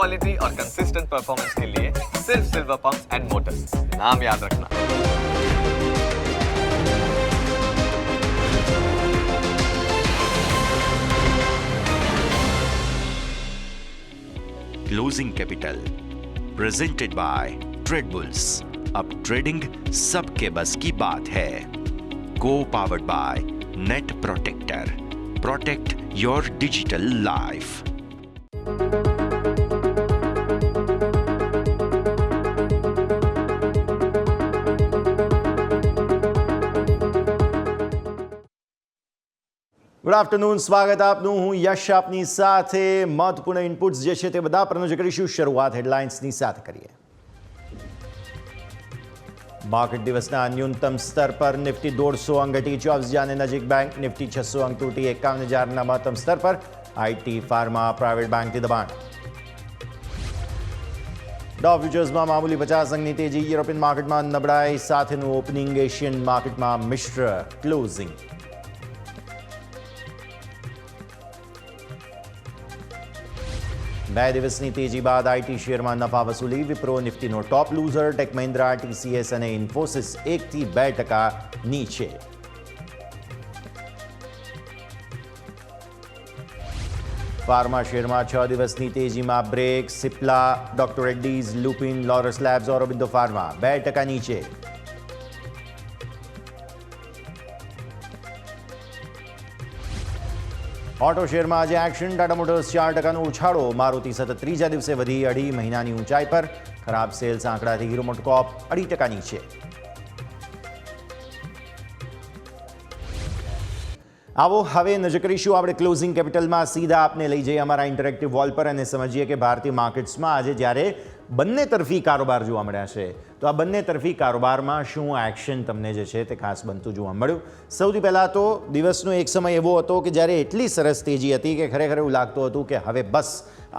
Quality और consistent performance के लिए सिर्फ सिल्वर पंप्स एंड मोटर्स, नाम याद रखना। Closing capital presented by trade bulls. अब ट्रेडिंग सबके बस की बात है। को powered by net protector. Protect your digital life. Good afternoon, સ્વાગત આપનું. હું યશ આપની સાથે. મહત્વપૂર્ણ ઇનપુટ્સ જે છે તે બધા પર નજર કરીશું. શરૂઆત હેડલાઇન્સની સાથે કરીએ. માર્કેટ દિવસના ન્યૂનતમ સ્તર પર નિફ્ટી 150 અંક ઘટી 24,000 નજીક. બેંક નિફ્ટી 600 અંક તૂટી 51,000ના મહત્તમ સ્તર પર. આઈટી, ફાર્મા, પ્રાઇવેટ બેંકથી દબાણ. ડો ફ્યુચર્સમાં મામૂલી 50 અંકની તેજી. યુરોપિયન માર્કેટમાં નબળાઈ સાથેનું ઓપનિંગ. એશિયન માર્કેટમાં મિશ્ર ક્લોઝિંગ. બે દિવસની તેજી બાદ આઈટી શેરમાં નફા વસૂલી. વિપ્રો નિફ્ટીનો top loser. Tech Mahindra, TCS અને ઇન્ફોસિસ 1-2% નીચે. ફાર્મા શેરમાં 6 દિવસની તેજીમાં બ્રેક. Cipla, doctor Reddy's, Lupin, Laurus labs, Aurobindo pharma 2% નીચે. ઓટો શેરમાં આજે એક્શન. ટાટા મોટર્સ 4%નો ઉછાળો. મારુતિ સતત ત્રીજા દિવસે વધી 2.5 મહિનાની ઊંચાઈ પર. ખરાબ સેલ્સ આંકડાથી હીરો મોટોકોર્પ 2% નીચે. આવો હવે નજર કરીશું આપણે ક્લોઝિંગ કેપિટલમાં. સીધા આપને લઈ જઈએ અમારા ઇન્ટરેક્ટિવ વોલ પર અને સમજીએ કે ભારતીય માર્કેટ્સમાં આજે જ્યારે બંને તરફી કારોબાર જોવા મળ્યા છે તો આ બંને તરફી કારોબારમાં શું એક્શન તમને જે છે તે ખાસ બનતું જોવા મળ્યું. સૌથી પહેલાં તો દિવસનો એક સમય એવો હતો કે જ્યારે એટલી સરસ તેજી હતી કે ખરેખર એવું લાગતું હતું કે હવે બસ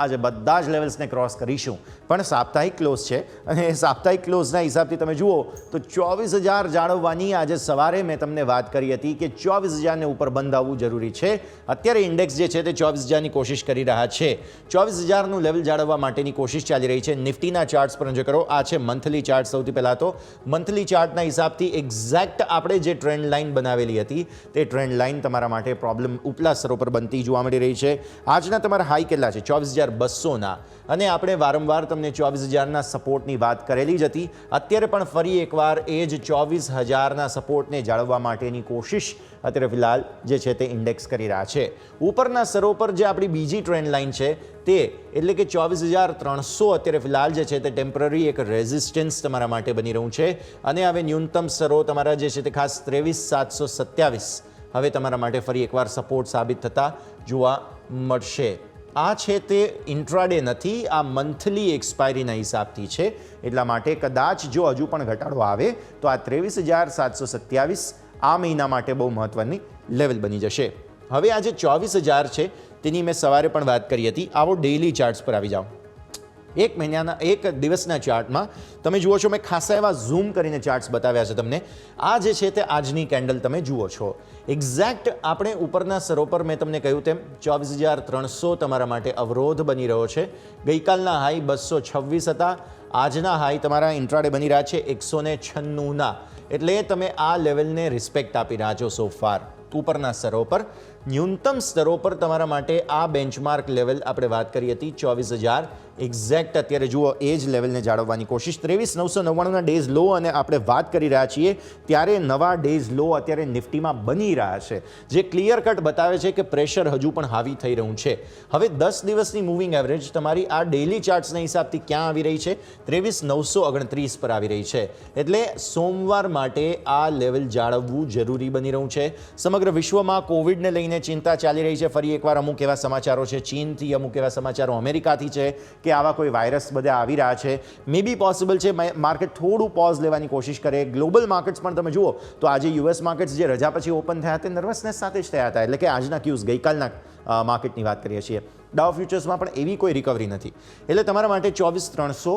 આજે બધા જ લેવલ્સને ક્રોસ કરીશું. પણ સાપ્તાહિક ક્લોઝ છે અને સાપ્તાહિક ક્લોઝના હિસાબથી તમે જુઓ તો 24,000 જાળવવાની આજે સવારે મેં તમને વાત કરી હતી કે 24,000ને ઉપર બંધ આવવું જરૂરી છે. અત્યારે ઇન્ડેક્સ જે છે તે 24,000ની કોશિશ કરી રહ્યા છે. 24,000નું લેવલ જાળવવા માટેની કોશિશ ચાલી રહી છે. નિફ્ટીના ચાર્ટ્સ પર નજર કરો. આ છે મંથલી ચાર્ટ. સૌથી પહેલાં તો મંથલી ચાર્ટના હિસાબથી એક્ઝેક્ટ આપણે જે ટ્રેન્ડ લાઇન બનાવેલી હતી તે ટ્રેન્ડ લાઇન તમારા માટે પ્રોબ્લેમ ઉપલા સ્તરો પર બનતી જોવા મળી રહી છે. આજના તમારા હાઈ કેટલા છે? 24,200ના. અને આપણે વારંવાર તમને 24,000ના સપોર્ટની વાત કરેલી જ હતી. અત્યારે પણ ફરી એકવાર એ જ 24,000ના સપોર્ટને જાળવવા માટેની કોશિશ અત્યારે ફિલહાલ જે છે તે ઇન્ડેક્સ કરી રહ્યા છે. ઉપરના સ્તરો પર જે આપણી બીજી ટ્રેન્ડ લાઇન છે તે એટલે કે 24,300 અત્યારે ફિલહાલ જે છે તે ટેમ્પરરી એક રેઝિસ્ટન્સ તમારા માટે બની રહ્યું છે. અને હવે ન્યૂનતમ સ્તરો તમારા જે છે તે ખાસ 23,727 હવે તમારા માટે ફરી એકવાર સપોર્ટ સાબિત થતા જોવા મળશે. આ છે તે ઇન્ટ્રાડે નથી, આ મંથલી એક્સપાયરીના હિસાબથી છે. એટલા માટે કદાચ જો હજુ પણ ઘટાડો આવે તો આ 23,727 આ મહિના માટે બહુ મહત્વની લેવલ બની જશે. હવે આ જે 24,000 છે તેની મેં સવારે પણ વાત કરી હતી. આવો ડેઇલી ચાર્ટ્સ પર આવી જાઓ. એક મહિનાના એક દિવસના ચાર્ટમાં તમે જુઓ છો મેં ખાસા એવા ઝૂમ કરીને ચાર્ટ્સ બતાવ્યા છે તમને. આ જે છે તે આજની કેન્ડલ તમે જુઓ છો. એક્ઝેક્ટ આપણે ઉપરના સ્તરો પર મેં તમને કહ્યું તેમ 24,300 તમારા માટે અવરોધ બની રહ્યો છે. ગઈકાલના હાઈ 226 હતા. આજના હાઈ તમારા ઇન્ટ્રાડે બની રહ્યા છે 196ના. એટલે તમે આ લેવલને રિસ્પેક્ટ આપી રહ્યા છો સો ફાર. ઉપરના સ્તરો પર ન્યૂનતમ સ્તરો પર તમારા માટે આ બેન્ચમાર્ક લેવલ આપણે વાત કરી હતી 24,000 એક્ઝેક્ટ અત્યારે જુઓ એ જ લેવલને જાળવવાની કોશિશ. 23,999ના ડેઝ લો અને આપણે વાત કરી રહ્યા છીએ ત્યારે નવા ડેઝ લો અત્યારે નિફ્ટીમાં બની રહ્યા છે જે ક્લિયર કટ બતાવે છે કે પ્રેશર હજુ પણ હાવી થઈ રહ્યું છે. હવે 10 દિવસની મૂવિંગ એવરેજ તમારી આ ડેઇલી ચાર્ટ્સના હિસાબથી ક્યાં આવી રહી છે? 23,929 પર આવી રહી છે. એટલે સોમવાર માટે આ લેવલ જાળવવું જરૂરી બની રહ્યું છે. સમગ્ર વિશ્વમાં કોવિડને લઈને ચિંતા ચાલી રહી છે. ફરી એકવાર અમુક એવા સમાચારો છે ચીનથી, અમુક એવા સમાચારો અમેરિકાથી છે કે આવા કોઈ વાયરસ બધા આવી રહ્યા છે. મે બી પોસિબલ છે માર્કેટ થોડું પોઝ લેવાની કોશિશ કરે. ગ્લોબલ માર્કેટ્સ પણ તમે જુઓ તો આજે યુએસ માર્કેટ્સ જે રજા પછી ઓપન થયા તે નર્વસનેસ સાથે જ થયા હતા. એટલે કે આજના ક્યુઝ ગઈકાલના માર્કેટની વાત કરીએ છીએ. ડાઉ ફ્યુચર્સમાં પણ એવી કોઈ રિકવરી નથી. એટલે તમારા માટે 24,300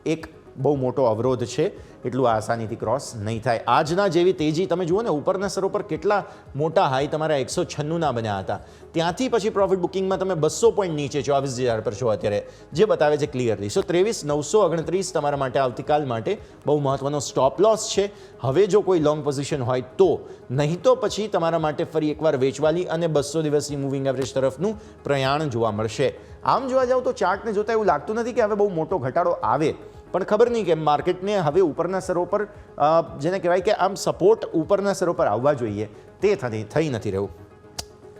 એક બહુ મોટો અવરોધ છે, એટલું આસાનીથી ક્રોસ નહીં થાય. આજના જેવી તેજી તમે જુઓ ને, ઉપરના સ્તરો પર કેટલા મોટા હાઈ તમારા 196ના બન્યા હતા, ત્યાંથી પછી પ્રોફિટ બુકિંગમાં તમે 200 પોઈન્ટ નીચે 24,000 પર છો અત્યારે, જે બતાવે છે ક્લિયરલી. સો 23,929 તમારા માટે આવતીકાલ માટે બહુ મહત્વનો સ્ટોપ લોસ છે. હવે જો કોઈ લોંગ પોઝિશન હોય તો, નહીં તો પછી તમારા માટે ફરી એકવાર વેચવાલી અને 200 દિવસની મૂવિંગ એવરેજ તરફનું પ્રયાણ જોવા મળશે. આમ જોવા જાવ તો ચાર્ટને જોતા એવું લાગતું નથી કે હવે બહુ મોટો ઘટાડો આવે, પણ ખબર નહીં કે માર્કેટને હવે ઉપરના સ્તરો પર જેને કહેવાય કે આમ સપોર્ટ ઉપરના સ્તરો પર આવવા જોઈએ તે થઈ નથી રહ્યું.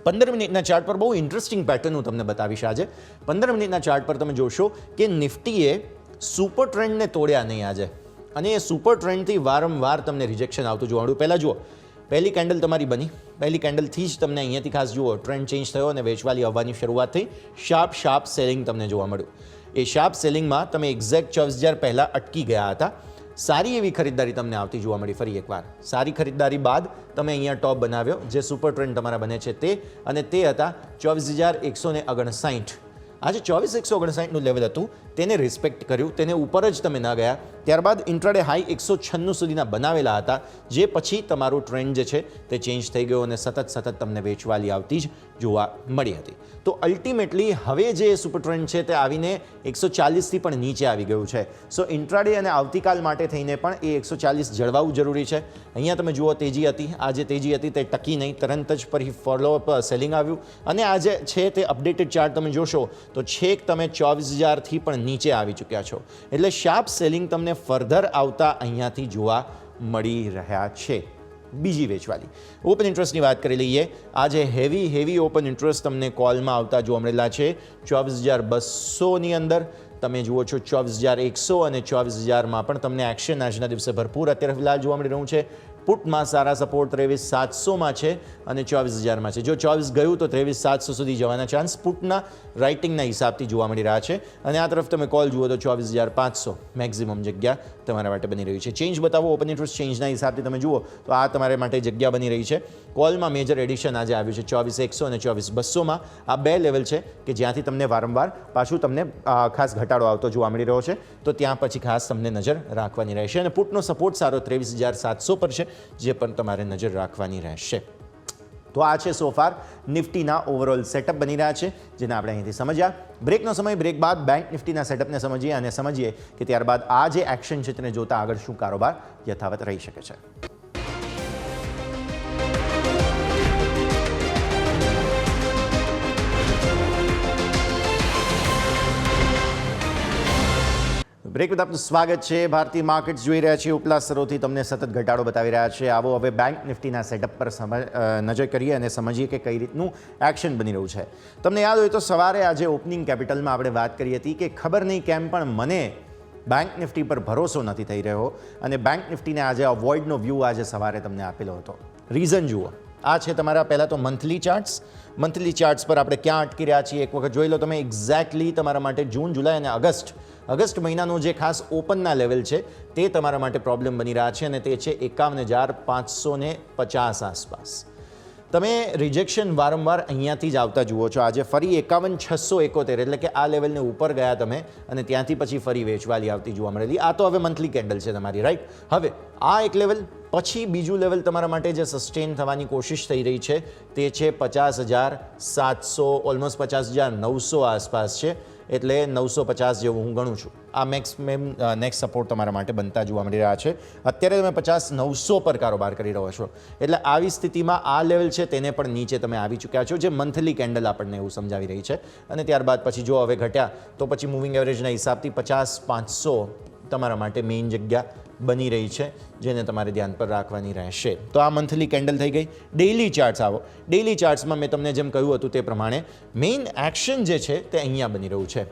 15 મિનિટના ચાર્ટ પર બહુ ઇન્ટરેસ્ટિંગ પેટર્ન હું તમને બતાવીશ આજે. 15 મિનિટના ચાર્ટ પર તમે જોશો કે નિફ્ટીએ સુપર ટ્રેન્ડને તોડ્યા નહીં આજે, અને એ સુપર ટ્રેન્ડથી વારંવાર તમને રિજેક્શન આવતું જોવા મળ્યું. પહેલાં જુઓ, પહેલી કેન્ડલ તમારી બની, પહેલી કેન્ડલથી જ તમને અહીંયાથી ખાસ જુઓ ટ્રેન્ડ ચેન્જ થયો અને વેચવાલી આવવાની શરૂઆત થઈ. શાર્પ સેલિંગ તમને જોવા મળ્યું. એ શાર્પ સેલિંગમાં તમે એક્ઝેક્ટ 24,000 પહેલાં અટકી ગયા હતા. સારી એવી ખરીદદારી તમને આવતી જોવા મળી. ફરી એકવાર સારી ખરીદદારી બાદ તમે અહીંયા ટોપ બનાવ્યો, જે સુપર ટ્રેન્ડ તમારા બને છે તે, અને તે હતા 24,159. આજે 24,159નું લેવલ હતું, તેને રિસ્પેક્ટ કર્યું, તેને ઉપર જ તમે ના ગયા. ત્યારબાદ ઇન્ટ્રાડે હાઈ 196 સુધીના બનાવેલા હતા, જે પછી તમારું ટ્રેન્ડ જે છે તે ચેન્જ થઈ ગયો અને સતત તમને વેચવાલી આવતી જ જોવા મળી હતી. તો અલ્ટિમેટલી હવે જે સુપર ટ્રેન્ડ છે તે આવીને 140થી પણ નીચે આવી ગયું છે. સો ઇન્ટ્રાડે અને આવતીકાલ માટે થઈને પણ એ 140 જળવાવું જરૂરી છે. અહીંયા તમે જુઓ તેજી હતી, આ જે તેજી હતી તે ટકી નહીં, તરત જ ફરી ફોલોઅપ સેલિંગ આવ્યું, અને આ જે છે તે અપડેટેડ ચાર્ટ તમે જોશો તો છેક તમે 24,000થી પણ નીચે આવી ચૂક્યા છો. એટલે શાર્પ સેલિંગ તમને ફર્ધર આવતા અહીંયાથી જોવા મળી રહ્યા છે. બીજી વેચવાલી, ઓપન ઇન્ટરેસ્ટની વાત કરી લઈએ. આજે હેવી ઓપન ઇન્ટરેસ્ટ તમને કોલમાં આવતા જોવા મળેલા છે. 24,200ની અંદર તમે જુઓ છો 24,100 અને 24,000માં પણ તમને એક્શન આજના દિવસે ભરપૂર અત્યારે ફિલહાલ જોવા મળી રહ્યું છે. પુટમાં સારા સપોર્ટ 23,700માં છે અને 24,000માં છે. જો 24 ગયું તો 23,700 સુધી જવાના ચાન્સ પુટના રાઇટિંગના હિસાબથી જોવા મળી રહ્યા છે. અને આ તરફ તમે કોલ જુઓ તો 24,500 મેક્સિમમ જગ્યા તમારા માટે બની રહી છે. ચેન્જ બતાવો, ઓપન ઇન્ટરેસ્ટ ચેન્જના હિસાબથી તમે જુઓ તો આ તમારા માટે જગ્યા બની રહી છે. કોલમાં મેજર એડિશન આજે આવ્યું છે 24,100 અને 24,200માં. આ બે લેવલ છે કે જ્યાંથી તમને વારંવાર પાછું તમને ખાસ ઘટાડો આવતો જોવા મળી રહ્યો છે, તો ત્યાં પછી ખાસ તમને નજર રાખવાની રહેશે. અને પુટનો સપોર્ટ સારો 23,700 પર છે, જે પણ તમારે નજર રાખવાની રહેશે. તો આ છે સોફાર નિફ્ટીના ઓવરઓલ સેટઅપ બની રહ્યા છે, જેને આપણે અહીંથી સમજ્યા. બ્રેકનો સમય, બ્રેક બાદ બેંક નિફ્ટીના સેટઅપને સમજીએ અને સમજીએ કે ત્યારબાદ આ જે એક્શન છે તેને જોતા આગળ શું કારોબાર યથાવત રહી શકે છે. બ્રેક બાદ આપનું સ્વાગત છે. ભારતીય માર્કેટ્સ જોઈ રહ્યા છીએ ઉપલા સ્તરોથી તમને સતત ઘટાડો બતાવી રહ્યા છે. આવો હવે બેંક નિફ્ટીના સેટઅપ પર નજર કરીએ અને સમજીએ કે કઈ રીતનું એક્શન બની રહ્યું છે. તમને યાદ હોય તો સવારે આજે ઓપનિંગ કેપિટલમાં આપણે વાત કરી હતી કે ખબર નહીં કેમ પણ મને બેંક નિફ્ટી પર ભરોસો નથી થઈ રહ્યો, અને બેંક નિફ્ટીને આજે અવોઇડનો વ્યૂ આજે સવારે તમને આપેલો હતો. રીઝન જુઓ, આ છે તમારા પહેલાં તો મંથલી ચાર્ટ્સ. મંથલી ચાર્ટ્સ પર આપણે ક્યાં અટકી રહ્યા છીએ એક વખત જોઈ લો તમે. એક્ઝેક્ટલી તમારા માટે જૂન, જુલાઈ અને ઓગસ્ટ મહિનાનો જે ખાસ ઓપનના લેવલ છે તે તમારા માટે પ્રોબ્લેમ બની રહ્યા છે, અને તે છે 51,550 આસપાસ. તમે રિજેક્શન વારંવાર અહીંયાથી જ આવતા જુઓ છો. આજે ફરી 51,671, એટલે કે આ લેવલને ઉપર ગયા તમે, અને ત્યાંથી પછી ફરી વેચવાલી આવતી જોવા મળેલી. આ તો હવે મંથલી કેન્ડલ છે તમારી, રાઈટ. હવે આ એક લેવલ, પછી બીજું લેવલ તમારા માટે જે સસ્ટેન થવાની કોશિશ થઈ રહી છે તે છે 50,700, ઓલમોસ્ટ 50,900 આસપાસ છે. એટલે 950 જેવું હું ગણું છું. આ મેક્સિમમ નેક્સ્ટ સપોર્ટ તમારા માટે બનતા જોવા મળી રહ્યા છે. અત્યારે તમે 50,900 પર કારોબાર કરી રહ્યો છો, એટલે આવી સ્થિતિમાં આ લેવલ છે તેને પણ નીચે તમે આવી ચૂક્યા છો, જે મંથલી કેન્ડલ આપણને એવું સમજાવી રહી છે. અને ત્યારબાદ પછી જો હવે ઘટ્યા તો પછી મૂવિંગ એવરેજના હિસાબથી 50,500 તમારા માટે મેઇન જગ્યા બની રહી છે, જેને તમારે ધ્યાન પર રાખવાની રહેશે. તો આ મંથલી કેન્ડલ થઈ ગઈ. ડેઇલી ચાર્ટ્સ આવો. ડેઇલી ચાર્ટ્સમાં મેં તમને જેમ કહ્યું હતું તે પ્રમાણે મેઇન એક્શન જે છે તે અહીંયા બની રહ્યું છે.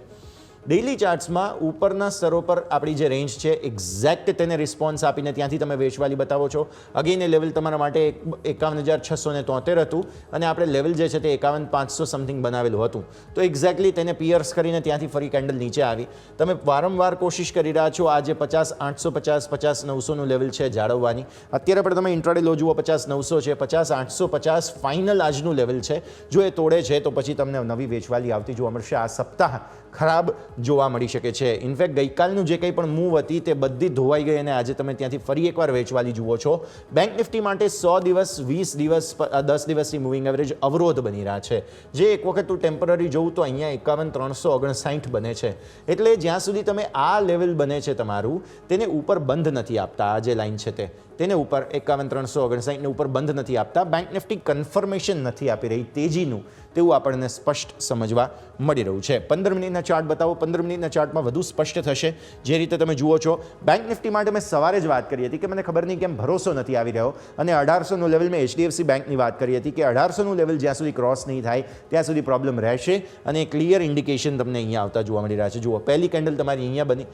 ડેઇલી ચાર્ટ્સમાં ઉપરના સ્તરો પર આપણી જે રેન્જ છે એક્ઝેક્ટ તેને રિસ્પોન્સ આપીને ત્યાંથી તમે વેચવાલી બતાવો છો. અગેન એ લેવલ તમારા માટે 51,673 હતું, અને આપણે લેવલ જે છે તે 51,500 સમથિંગ બનાવેલું હતું. તો એક્ઝેક્ટલી તેને પિયર્સ કરીને ત્યાંથી ફરી કેન્ડલ નીચે આવી. તમે વારંવાર કોશિશ કરી રહ્યા છો આ જે 50,850, 50,900નું લેવલ છે જાળવવાની. અત્યારે પણ તમે ઇન્ટ્રાડે લો જુઓ 50,900 છે, 50,850 ફાઇનલ આજનું લેવલ છે. જો એ તોડે છે તો પછી તમને નવી વેચવાલી આવતી જોવા મળશે. આ સપ્તાહ ખરાબ જોવા મળી શકે છે. ઇનફેક્ટ ગઈકાલનું જે કંઈ પણ મૂવ હતી તે બધી ધોવાઈ ગઈ અને આજે તમે ત્યાંથી ફરી એકવાર વેચવાલી જુઓ છો. બેંક નિફ્ટી માટે 100 દિવસ 20 દિવસ 10 દિવસની મૂવિંગ એવરેજ અવરોધ બની રહ્યા છે. જે એક વખત તું ટેમ્પરરી જોઉં તો અહીંયા 51,359 બને છે. એટલે જ્યાં સુધી તમે આ લેવલ બને છે તમારું તેને ઉપર બંધ નથી આપતા. આ જે લાઈન છે તેને ઉપર 51,359 ને ઉપર બંધ નથી આપતા. બેંક નિફ્ટી કન્ફર્મેશન નથી આપી રહી તેજીનું, તેવું આપણને સ્પષ્ટ સમજવા મળી રહ્યું છે. 15 મિનિટના ચાર્ટ બતાવો. 15 મિનિટના ચાર્ટમાં વધુ સ્પષ્ટ થશે. જે રીતે તમે જુઓ છો બેંક નિફ્ટી માટે મેં સવારે જ વાત કરી હતી કે મને ખબર નહીં કેમ ભરોસો નથી આવી રહ્યો અને 1800નું લેવલ મેં HDFC બેંકની વાત કરી હતી કે 1800નું લેવલ જ્યાં સુધી ક્રોસ નહીં થાય ત્યાં સુધી પ્રોબ્લેમ રહેશે અને ક્લિયર ઇન્ડિકેશન તમને અહીંયા આવતા જોવા મળી રહ્યા છે. જુઓ પહેલી કેન્ડલ તમારી અહીંયા બની,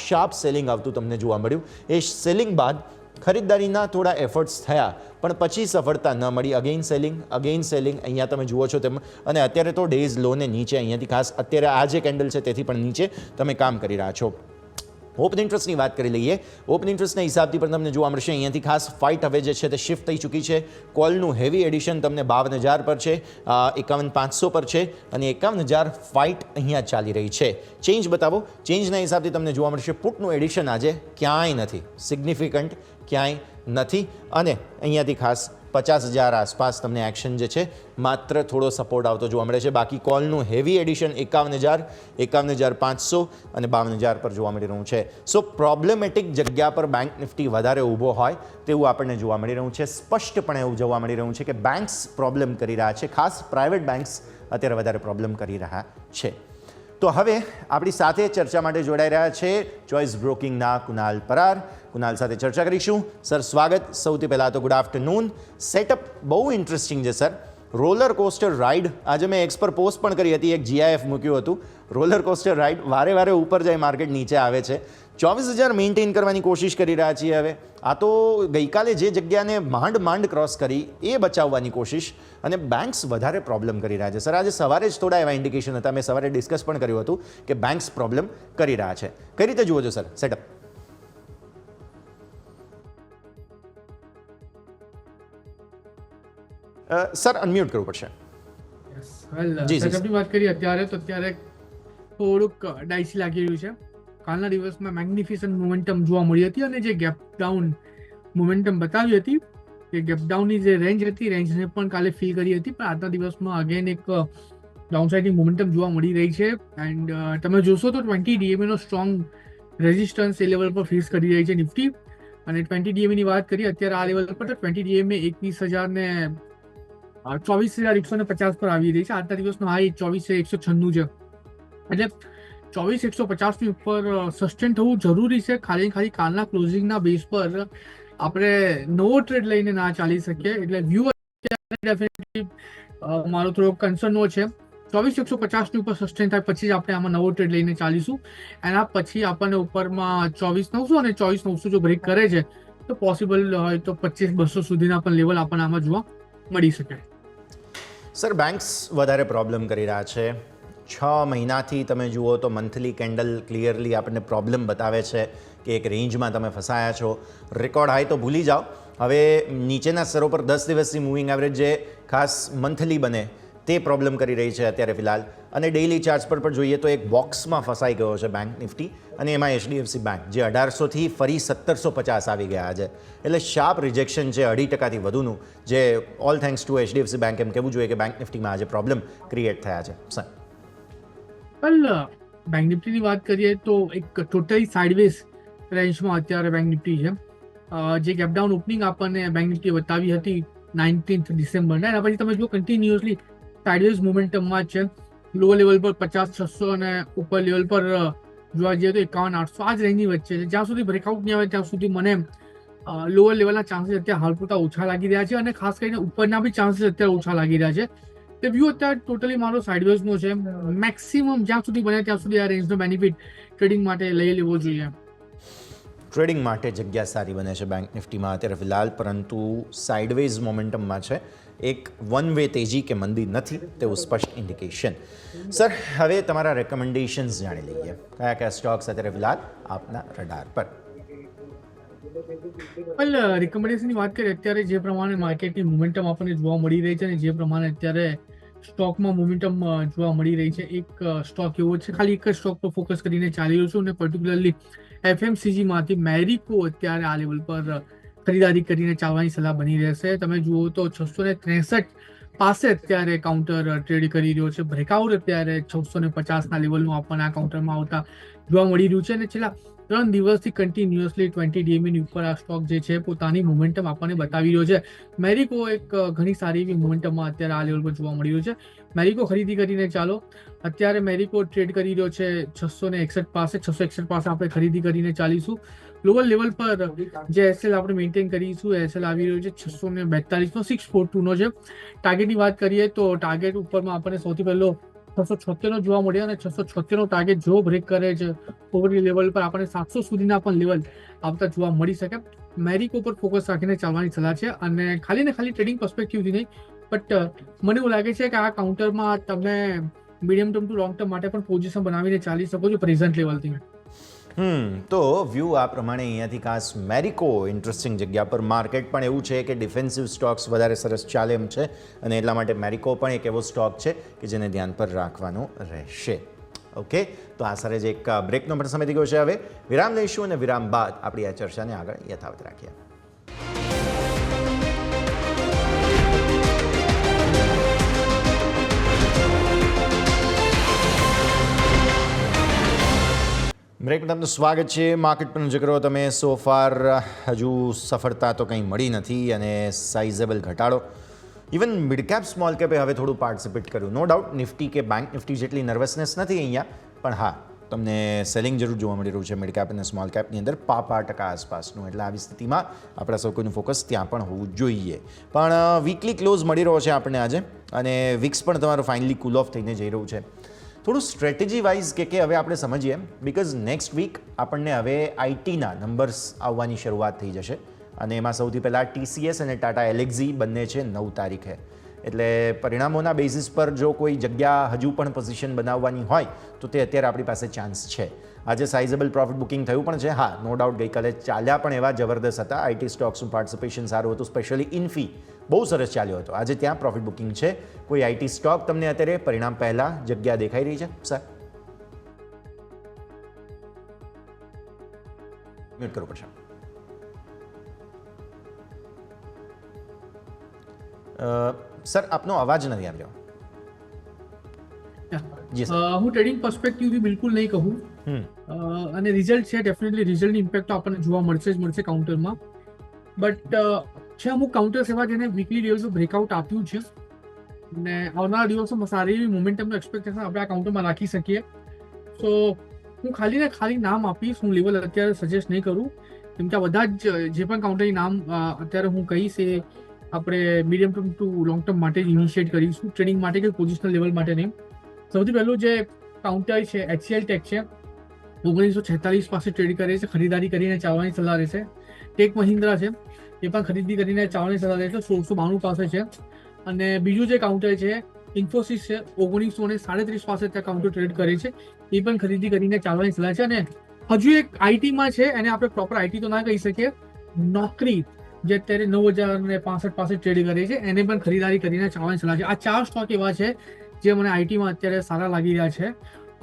શાર્પ સેલિંગ આવતું તમને જોવા મળ્યું. એ સેલિંગ બાદ ખરીદદારીના થોડા એફર્ટ્સ થયા પણ પછી સફળતા ન મળી. અગેઇન સેલિંગ અહીંયા તમે જુઓ છો તેમ. અને અત્યારે તો ડેઝ લોને નીચે અહીંયાથી ખાસ અત્યારે આ જે કેન્ડલ છે તેથી પણ નીચે તમે કામ કરી રહ્યા છો. ઓપન ઇન્ટરેસ્ટની વાત કરી લઈએ. ઓપન ઇન્ટરેસ્ટના હિસાબથી પણ તમને જોવા મળશે અહીંયાથી ખાસ ફાઇટ હવે જે છે તે શિફ્ટ થઈ ચૂકી છે. કોલનું હેવી એડિશન તમને 52,000 પર છે, 51,500 પર છે અને 51,000 ફાઇટ અહીંયા ચાલી રહી છે. ચેન્જ બતાવો. ચેન્જના હિસાબથી તમને જોવા મળશે પુટનું એડિશન આજે ક્યાંય નથી, સિગ્નિફિકન્ટ ક્યાંય નથી અને અહીંયાથી ખાસ 50,000 આસપાસ તમને એક્શન જે છે માત્ર થોડો સપોર્ટ આવતો જોવા મળે છે. બાકી કોલનું હેવી એડિશન 51,000, 51,500 અને 52,000 પર જોવા મળી રહ્યું છે. સો પ્રોબ્લેમેટિક જગ્યા પર બેંક નિફ્ટી વધારે ઊભો હોય તેવું આપણને જોવા મળી રહ્યું છે. સ્પષ્ટપણે એવું જોવા મળી રહ્યું છે કે બેંક્સ પ્રોબ્લેમ કરી રહ્યા છે. ખાસ પ્રાઇવેટ બેંક્સ અત્યારે વધારે પ્રોબ્લેમ કરી રહ્યા છે. તો હવે આપણી સાથે ચર્ચા માટે જોડાઈ રહ્યા છે ચોઇસ બ્રોકિંગના કુનાલ પરાર. કુનાલ સાથે ચર્ચા કરીશું. સર સ્વાગત. સૌથી પહેલાં તો ગુડ આફ્ટરનૂન. સેટઅપ બહુ ઇન્ટરેસ્ટિંગ છે સર. રોલર કોસ્ટર રાઇડ આજે મેં એક્સ પર પોસ્ટ પણ કરી હતી, એક GIF મૂક્યું હતું. રોલર કોસ્ટર રાઇડ વારે ઉપર જાય માર્કેટ નીચે આવે છે. 24,000 મેન્ટેન કરવાની કોશિશ કરી રહ્યા છીએ હવે. આ તો ગઈકાલે જે જગ્યાને માંડ ક્રોસ કરી એ બચાવવાની કોશિશ અને બેંક્સ વધારે પ્રોબ્લેમ કરી રહ્યા છે. સર આજે સવારે જ થોડા એવા ઇન્ડિકેશન હતા, મેં સવારે ડિસ્કસ પણ કર્યું હતું કે બેંક્સ પ્રોબ્લેમ કરી રહ્યા છે. કઈ રીતે જુઓ છો સર સેટઅપ? સર અનમ્યુટ કરવું પડશે. સેટઅપની વાત કરીએ અત્યારે તો અત્યારે થોડુંક ડાઇસી લાગી રહ્યું છે. કાલના દિવસમાં મેગ્નિફિસન્ટ મોમેન્ટમ જોવા મળી હતી અને જે ગેપ ડાઉન મોમેન્ટમ બતાવી હતી એ ગેપ ડાઉનની જે રેન્જ હતી રેન્જને પણ કાલે ફીલ કરી હતી. પણ આજના દિવસમાં અગેન એક ડાઉનસાઇડની મોમેન્ટમ જોવા મળી રહી છે એન્ડ તમે જોશો તો 20 DMA નો સ્ટ્રોંગ રેઝિસ્ટન્સ એ લેવલ પર ફેસ કરી રહી છે નિફ્ટી. અને 20 DMA ની વાત કરીએ અત્યારે આ લેવલ પર તો 20 DMA 21,000 ને 24,150 પર આવી રહી છે. આજના દિવસનો હાઈ 24,196 છે. એટલે 24,150 ની ઉપર સસ્ટેન થવું જરૂરી છે. ખાલી કાલના ક્લોઝિંગના બેઝ પર આપણે નવો ટ્રેડ લઈને ના ચાલી શકીએ. એટલે વ્યૂ ડેફિનેટલી મારો થોડો કન્સર્નનો છે. 24,150 ની ઉપર સસ્ટેન થાય પછી જ આપણે આમાં નવો ટ્રેડ લઈને ચાલીશું. એના પછી આપણને ઉપરમાં 24,900 અને 24,900 જો બ્રેક કરે છે તો પોસિબલ હોય તો 25,200 સુધીના પણ લેવલ આપણને આમાં જોવા મળી શકે. સર બેંક્સ વધારે પ્રોબ્લેમ કરી રહ્યા છે. 6 મહિનાથી તમે જુઓ તો મંથલી કેન્ડલ ક્લિયરલી આપણને પ્રોબ્લેમ બતાવે છે કે એક રેન્જમાં તમે ફસાયા છો. રેકોર્ડ હાઈ તો ભૂલી જાઓ. હવે નીચેના સ્તરો પર 10 દિવસની મૂવિંગ એવરેજ જે ખાસ મંથલી બને તે પ્રોબ્લેમ કરી રહી છે અત્યારે ફિલહાલ. અને ડેઇલી ચાર્ટ્સ પર પણ જોઈએ તો એક બોક્સમાં ફસાઈ ગયો છે બેંક નિફ્ટી અને એમાં HDFC બેંક જે 1800થી ફરી 1750 આવી ગયા છે. એટલે શાર્પ રિજેક્શન છે 2.5% વધુનું, જે all thanks to HDFC bank એમ કહેવું જોઈએ કે બેંક નિફ્ટીમાં આજે પ્રોબ્લેમ ક્રિએટ થયા છે. સર બેંક નિફ્ટીની વાત કરીએ તો એક ટોટલી સાઇડવેઝ રેન્જમાં અત્યારે બેંક નિફ્ટી છે. જે ગેપડાઉન ઓપનિંગ આપણને બેંક નિફ્ટી બતાવી હતી 19th ડિસેમ્બરના, એના પછી તમે જો કન્ટિન્યુઅસલી સાઇડવેઝ મોમેન્ટમમાં છે. લોઅર લેવલ પર 50,600 અને ઉપર લેવલ પર જોવા જઈએ તો 51,800 આ જ રેન્જની વચ્ચે છે. જ્યાં સુધી બ્રેકઆઉટ નહીં આવે ત્યાં સુધી મને લોઅર લેવલના ચાન્સીસ અત્યારે હાલ પૂરતા ઓછા લાગી રહ્યા છે અને ખાસ કરીને ઉપરના બી ચાન્સીસ અત્યારે ઓછા લાગી રહ્યા છે. તે વ્યૂ અત્યારે ટોટલી મારો સાઇડવેઝનો છે. મેક્સિમમ જ્યાં સુધી બને ત્યાં સુધી આ રેન્જનો બેનિફિટ ટ્રેડિંગ માટે લઈ લેવો જોઈએ. ટ્રેડિંગ માટે જગ્યા સારી બને છે બેંક નિફ્ટીમાં અત્યારે ફિલહાલ, પરંતુ સાઇડવેઝ મોમેન્ટમમાં છે. એક વન વે તેજી કે મંદી નથી તેવું સ્પષ્ટ ઇન્ડિકેશન. સર હવે તમારા રેકમેન્ડેશન્સ જાણી લઈએ. કયા સ્ટોક્સ અત્યારે ફિલહાલ આપના રડાર પર? વેલ રિકમેન્ડેશનની વાત કરીએ અત્યારે જે પ્રમાણે માર્કેટની મોમેન્ટમ આપણને જોવા મળી રહી છે અને જે પ્રમાણે અત્યારે સ્ટોકમાં મોમેન્ટમ જોવા મળી રહી છે. એક સ્ટોક એવો છે, ખાલી એક જ સ્ટોક પર ફોકસ કરીને ચાલી રહ્યો છું, અને પર્ટિક્યુલરલી FMCG માંથી મેરિકો અત્યારે આ લેવલ પર ખરીદારી કરીને ચાલવાની સલાહ બની રહેશે. તમે જુઓ તો 663 પાસે અત્યારે કાઉન્ટર ટ્રેડ કરી રહ્યો છે. બ્રેકઆઉટ અત્યારે 650 લેવલનું આપણને આ કાઉન્ટરમાં આવતા જોવા મળી રહ્યું છે, અને છેલ્લા 3 દિવસથી કન્ટિન્યુઅસલી 20 DMA ની ઉપર આ સ્ટોક જે છે પોતાની મોમેન્ટમ આપણને બતાવી રહ્યો છે. મેરિકો એક ઘણી સારી એવી મોમેન્ટમમાં અત્યારે આ લેવલ પર જોવા મળી રહ્યું છે. મેરિકો ખરીદી કરીને ચાલો. અત્યારે મેરિકો ટ્રેડ કરી રહ્યો છે 661 પાસે. 661 પાસે આપણે ખરીદી કરીને ચાલીશું. લોઅર લેવલ પર જે એસએલ આપણે મેન્ટેન કરીશું, એસએલ આવી રહ્યો છે 642 નો, 642 નો છે. ટાર્ગેટની વાત કરીએ તો ટાર્ગેટ ઉપરમાં આપણને સૌથી પહેલો 676 નો જોવા મળ્યો, અને 676 નો ટાર્ગેટ જો બ્રેક કરે છે ઓવરની લેવલ પર આપણને 700 સુધીના પણ લેવલ આવતા જોવા મળી શકે. મેરિકો પર ફોકસ રાખીને ચાલવાની સલાહ છે, અને ખાલી ને ખાલી ટ્રેડિંગ પર્સપેક્ટિવથી નહીં, બટ મને એવું લાગે છે કે આ કાઉન્ટરમાં તમે medium term to long term માટે પણ પોઝિશન બનાવીને ચાલી શકો છો પ્રેઝન્ટ લેવલથી. તો વ્યૂ આ પ્રમાણે અહીંયાથી ખાસ મેરિકો ઇન્ટરેસ્ટિંગ જગ્યા પર. માર્કેટ પણ એવું છે કે ડિફેન્સિવ સ્ટોક્સ વધારે સરસ ચાલે એમ છે, અને એટલા માટે મેરિકો પણ એક એવો સ્ટોક છે કે જેને ધ્યાન પર રાખવાનું રહેશે. ઓકે, તો આ સરે જ એક બ્રેકનો પણ સમય થઈ ગયો છે. હવે વિરામ લઈશું, અને વિરામ બાદ આપણી આ ચર્ચાને આગળ યથાવત રાખીએ. બ્રેક આપનું સ્વાગત છે. માર્કેટ પર નજર કરો તમે. સો ફાર હજુ સફળતા તો કંઈ મળી નથી, અને સાઇઝેબલ ઘટાડો. ઇવન મિડ કેપ સ્મોલ કેપે હવે થોડું પાર્ટિસિપેટ કર્યું. નો ડાઉટ નિફ્ટી કે બેંક નિફ્ટી જેટલી નર્વસનેસ નથી અહીંયા, પણ હા તમને સેલિંગ જરૂર જોવા મળી રહ્યું છે મિડ કેપ અને સ્મોલ કેપની અંદર 5% આસપાસનું. એટલે આવી સ્થિતિમાં આપણા સૌ કોઈનું ફોકસ ત્યાં પણ હોવું જોઈએ. પણ વીકલી ક્લોઝ મળી રહ્યો છે આપણને આજે, અને વિક્સ પણ તમારું ફાઇનલી કુલ ઓફ થઈને જઈ રહ્યું છે. થોડું સ્ટ્રેટેજી વાઇઝ કે હવે આપણે સમજીએ, બિકોઝ નેક્સ્ટ વીક આપણને હવે આઈટીના નંબર્સ આવવાની શરૂઆત થઈ જશે, અને એમાં સૌથી પહેલાં TCS અને ટાટા એલેક્ઝી બંને છે 9 તારીખે. એટલે પરિણામોના બેઝિસ પર જો કોઈ જગ્યા હજુ પણ પોઝિશન બનાવવાની હોય તો તે અત્યારે આપણી પાસે ચાન્સ છે. આજે સાઇઝેબલ પ્રોફિટ બુકિંગ થયું પણ છે. હા, નો ડાઉટ ગઈકાલે ચાલ્યા પણ એવા જબરદસ્ત હતા. આઈટી સ્ટોક્સનું પાર્ટિસિપેશન સારું હતું, સ્પેશિયલી ઇન્ફી બહુ સરસ ચાલ્યો હતો. આજે ત્યાં પ્રોફિટ બુકિંગ છે. કોઈ આઈટી સ્ટોક તમને અત્યારે પરિણામ પહેલાં જગ્યા દેખાઈ રહી છે સર? મ્યુટ કરવું પડશે. સર, આપનો અવાજ નથી આવી રહ્યો. જી સર. હું ટ્રેડિંગ પર્સપેક્ટિવથી બિલકુલ નહીં કહું, અને રિઝલ્ટ છે ડેફિનેટલી રિઝલ્ટની ઇમ્પેક્ટ તો આપણને જોવા મળશે જ મળશે કાઉન્ટરમાં. બટ છે અમુક કાઉન્ટર્સ એવા જેને વીકલી લેવલ બ્રેકઆઉટ આપ્યું છે, અને આવનારા દિવસોમાં સારી એવી મોમેન્ટમનું એક્સપેક્ટેશન આપણે આ કાઉન્ટરમાં રાખી શકીએ. સો હું ખાલી ને ખાલી નામ આપીશ, હું લેવલ અત્યારે સજેસ્ટ નહીં કરું, કેમ કે આ બધા જ જે પણ કાઉન્ટરની નામ અત્યારે હું કહીશ એ આપણે medium term to long term માટે જ ઇનિશિએટ કરીશું, ટ્રેડિંગ માટે કે પોઝિશનલ લેવલ માટે નહીં. સૌથી પહેલું જે કાઉન્ટર છે HCL ટેક છે, 1946 પાસે ટ્રેડ કરે છે, ખરીદારી કરીને ચાલવાની સલાહ રહેશે. ટેક મહિન્દ્રા છે, એ પણ ખરીદી કરીને ચાલવાની સલાહ રહેશે, 1692 પાસે છે. અને બીજું જે કાઉન્ટર છે ઇન્ફોસિસ છે, 1937 પાસે ત્યાં કાઉન્ટર ટ્રેડ કરે છે, એ પણ ખરીદી કરીને ચાલવાની સલાહ છે. અને હજુ એક આઈટીમાં છે, એને આપણે પ્રોપર આઈટી તો ના કહી શકીએ, નોકરી જે અત્યારે 9065 પાસે ટ્રેડ કરે છે, એને પણ ખરીદારી કરીને ચાલવાની સલાહ છે. આ 4 સ્ટોક એવા છે જે મને આઈટીમાં અત્યારે સારા લાગી રહ્યા છે.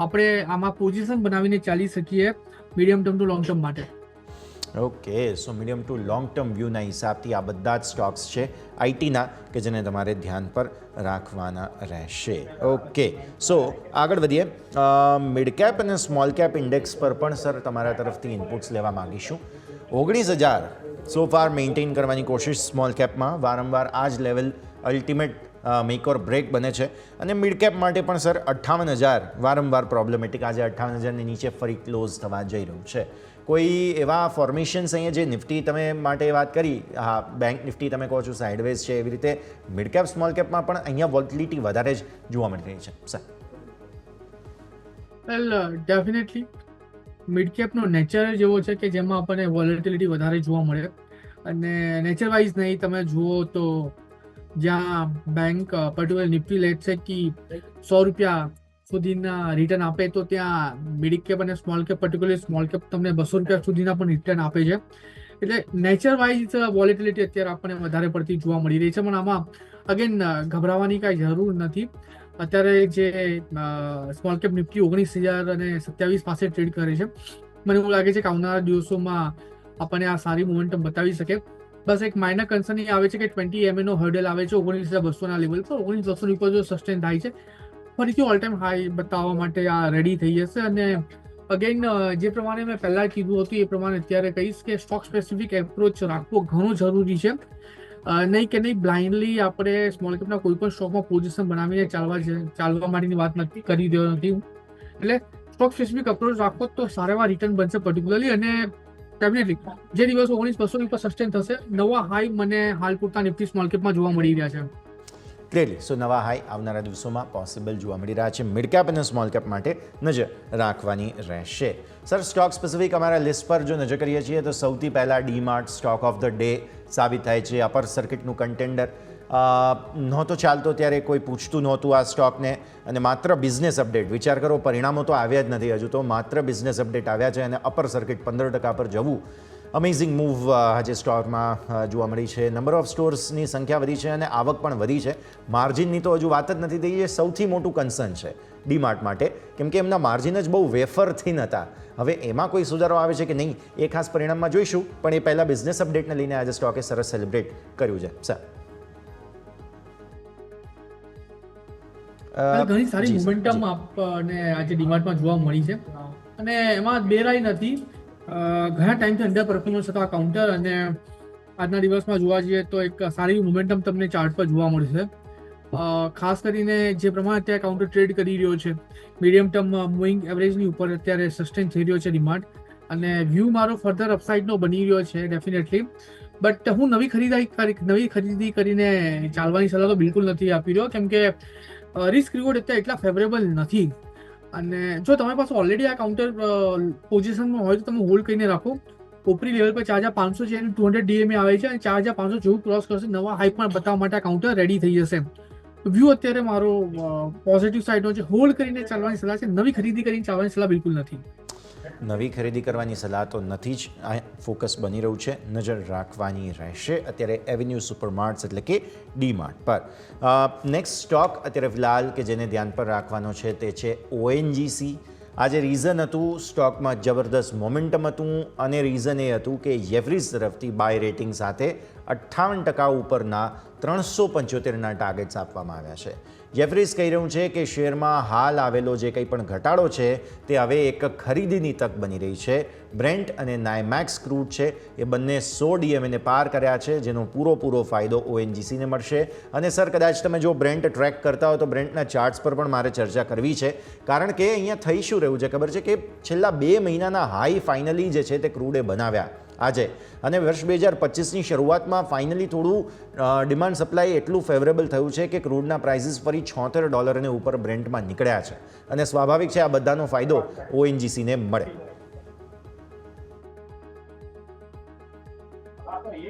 આપણે આમાં પોઝિશન બનાવીને ચાલી શકીએ medium term to long term માટે. Okay, so medium to long term વ્યૂના હિસાબથી આ બધા જ સ્ટોક્સ છે આઈટીના કે જેને તમારે ધ્યાન પર રાખવાના રહેશે. ઓકે, સો આગળ વધીએ. મિડ કેપ અને સ્મોલ કેપ ઇન્ડેક્સ પર પણ સર તમારા તરફથી ઇનપુટ્સ લેવા માગીશું. 19,000 સો ફાર મેન્ટેન કરવાની કોશિશ સ્મોલ કેપમાં. વારંવાર આ જ લેવલ અલ્ટિમેટ મેક ઓર બ્રેક બને છે, અને મિડ કેપ માટે પણ સર 58,000 વારંવાર પ્રોબ્લેમેટિક. આજે 58,000ની નીચે ફરી ક્લોઝ થવા જઈ રહ્યું છે. કોઈ એવા ફોર્મેશન્સ અહીંયા જે નિફ્ટી તમે માટે વાત કરી, હા બેંક નિફ્ટી તમે કહો છો સાઇડવેઝ છે, એવી રીતે મિડ કેપ સ્મોલ કેપમાં પણ અહીંયા વોલેટિલિટી વધારે જ જોવા મળી રહી છે સર? વેલ ડેફિનેટલી મિડ કેપનો નેચર જ એવો છે કે જેમાં આપણને વોલેટિલિટી વધારે જોવા મળે, અને નેચર વાઇઝ નહીં તમે જુઓ તો જ્યાં બેંક પર્ટિક્યુલર નિફ્ટી લેટ છે કે 100 રૂપિયા સુધીના રિટર્ન આપે, તો ત્યાં મિડ કેપ અને small cap particular small cap તમને 200 રૂપિયા સુધીના પણ રિટર્ન આપે છે. એટલે નેચર વાઇઝ વોલેટિલિટી અત્યારે આપણને વધારે પડતી જોવા મળી રહી છે. પણ આમાં અગેન ગભરાવાની કાંઈ જરૂર નથી. અત્યારે જે સ્મોલ કેપ નિફ્ટી 19,027 પાસે ટ્રેડ કરે છે. મને એવું લાગે છે કે આવનારા દિવસોમાં આપણને આ સારી મોમેન્ટમ બતાવી શકે. બસ એક માઇનર કન્સર્ન એ આવે છે કે 20 MA નો હર્ડલ આવે છે 19,200 લેવલ પર. 19,200 ઉપર જો સસ્ટેન થાય છે ફરીથી ઓલ ટાઈમ હાઈ બતાવવા માટે આ રેડી થઈ જશે. અને અગેન જે પ્રમાણે મેં પહેલાં કીધું હતું એ પ્રમાણે અત્યારે કહીશ કે સ્ટોક સ્પેસિફિક એપ્રોચ રાખવો ઘણું જરૂરી છે. નહીં કે નહીં બ્લાઇન્ડલી આપણે સ્મોલ કેપના કોઈ પણ સ્ટોકમાં પોઝિશન બનાવીને ચાલવા માટેની વાત નથી કરી દેવા નથી. એટલે સ્ટોક સ્પેસિફિક અપ્રોચ રાખો તો સારા એવા રિટર્ન બનશે પર્ટિક્યુલરલી. અને ડેફિનેટલી જે દિવસો 19,200 પર સસ્ટેન થશે નવા હાઈ મને હાલ પૂરતા નિફ્ટી સ્મોલ કેપમાં જોવા મળી રહ્યા છે. ક્લિયરલી સો નવા હાઈ આવનારા દિવસોમાં પોસિબલ જોવા મળી રહ્યા છે. મિડ કેપ અને સ્મોલ કેપ માટે નજર રાખવાની રહેશે. સર સ્ટોક સ્પેસિફિક અમારા લિસ્ટ પર જો નજર કરીએ છીએ તો સૌથી પહેલાં DMart stock of the day સાબિત થાય છે. અપર સર્કિટનું કન્ટેન્ડર નહોતો ચાલતો ત્યારે કોઈ પૂછતું નહોતું આ સ્ટોકને, અને માત્ર બિઝનેસ અપડેટ, વિચાર કરો પરિણામો તો આવ્યા જ નથી હજુ, તો માત્ર બિઝનેસ અપડેટ આવ્યા છે અને અપર સર્કિટ 15% પર જવું અમેઝિંગ મૂવ આજે સ્ટોકમાં જોવા મળી છે. નંબર ઓફ સ્ટોર્સની સંખ્યા વધી છે અને આવક પણ વધી છે. માર્જિનની તો હજુ વાત જ નથી થઈ. એ સૌથી મોટું કન્સર્ન છે ડીમાર્ટ માટે, કેમ કે એમના માર્જિન જ બહુ વેફર થીન હતા. હવે એમાં કોઈ સુધારો આવે છે કે નહીં એ ખાસ પરિણામમાં જોઈશું, પણ એ પહેલાં બિઝનેસ અપડેટને લઈને આજે સ્ટોકે સરસ સેલિબ્રેટ કર્યું છે. સર ઘણી સારી મોમેન્ટમ આપણને આજે ડીમાર્ટમાં જોવા મળી છે અને એમાં બેરાઈ નથી. ઘણા ટાઈમથી અંડર પરફોર્મન્સ હતા કાઉન્ટર, અને આજના દિવસમાં જોવા જઈએ તો એક સારી મોમેન્ટમ તમને ચાર્ટ પર જોવા મળશે. ખાસ કરીને જે પ્રમાણે અત્યારે કાઉન્ટર ટ્રેડ કરી રહ્યો છે મીડિયમ ટર્મ મૂવિંગ એવરેજની ઉપર અત્યારે સસ્ટેન થઈ રહ્યો છે ડિમાન્ડ, અને વ્યૂ મારો ફર્ધર અપસાઇડનો બની રહ્યો છે ડેફિનેટલી. બટ હું નવી ખરીદી કરીને ચાલવાની સલાહ તો બિલકુલ નથી આપી રહ્યો, કેમ કે રિસ્ક રિવોર્ડ અત્યારે એટલા ફેવરેબલ નથી. અને જો તમારી પાસે ઓલરેડી આ કાઉન્ટર પોઝિશનમાં હોય તો તમે હોલ્ડ કરીને રાખો. ઉપરી લેવલ પર 4,500 છે અને 200 DMA આવે છે, અને 4,500 જેવું ક્રોસ કરશે નવા હાઈ પણ બતાવવા માટે આ કાઉન્ટર રેડી થઈ જશે. વ્યૂ અત્યારે મારો પોઝિટિવ સાઇડનો છે. હોલ્ડ કરીને ચાલવાની સલાહ છે, નવી ખરીદી કરીને ચાલવાની સલાહ બિલકુલ નથી. નવી ખરીદી કરવાની સલાહ તો નથી જ, આ ફોકસ બની રહ્યું છે. નજર રાખવાની રહેશે અત્યારે એવન્યુ સુપરમાર્ટ્સ એટલે કે ડીમાર્ટ પર. નેક્સ્ટ સ્ટોક અત્યારે ફિલહાલ કે જેને ધ્યાન પર રાખવાનો છે તે છે ONGC. આજે રીઝન હતું સ્ટોકમાં જબરદસ્ત મોમેન્ટમ હતું, અને રીઝન એ હતું કે જેફરીઝ તરફથી બાય રેટિંગ સાથે 58% ઉપરના 375ના ટાર્ગેટ્સ આપવામાં આવ્યા છે. જેફરીઝ કહી રહ્યું છે કે શેરમાં હાલ આવેલો જે કંઈ પણ ઘટાડો છે તે હવે એક ખરીદીની તક બની રહી છે. બ્રેન્ટ અને નાયમેક્સ ક્રૂડ છે એ બંને 100 DMAને પાર કર્યા છે, જેનો પૂરો ફાયદો ONGCને મળશે. અને સર કદાચ તમે જો બ્રેન્ટ ટ્રેક કરતા હો તો બ્રેન્ટના ચાર્ટ્સ પર પણ મારે ચર્ચા કરવી છે, કારણ કે અહીંયા થઈ શું રહ્યું છે ખબર છે કે છેલ્લા 2 મહિનાના હાઈ ફાઇનલી જે છે તે ક્રૂડે બનાવ્યા આજે, અને વર્ષ 2025ની શરૂઆતમાં ફાઇનલી થોડું ડિમાન્ડ સપ્લાય એટલું ફેવરેબલ થયું છે કે ક્રૂડના પ્રાઇસીસ ફરી $76 અને ઉપર બ્રેન્ટમાં નીકળ્યા છે, અને સ્વાભાવિક છે આ બધાનો ફાયદો ONGCને મળે.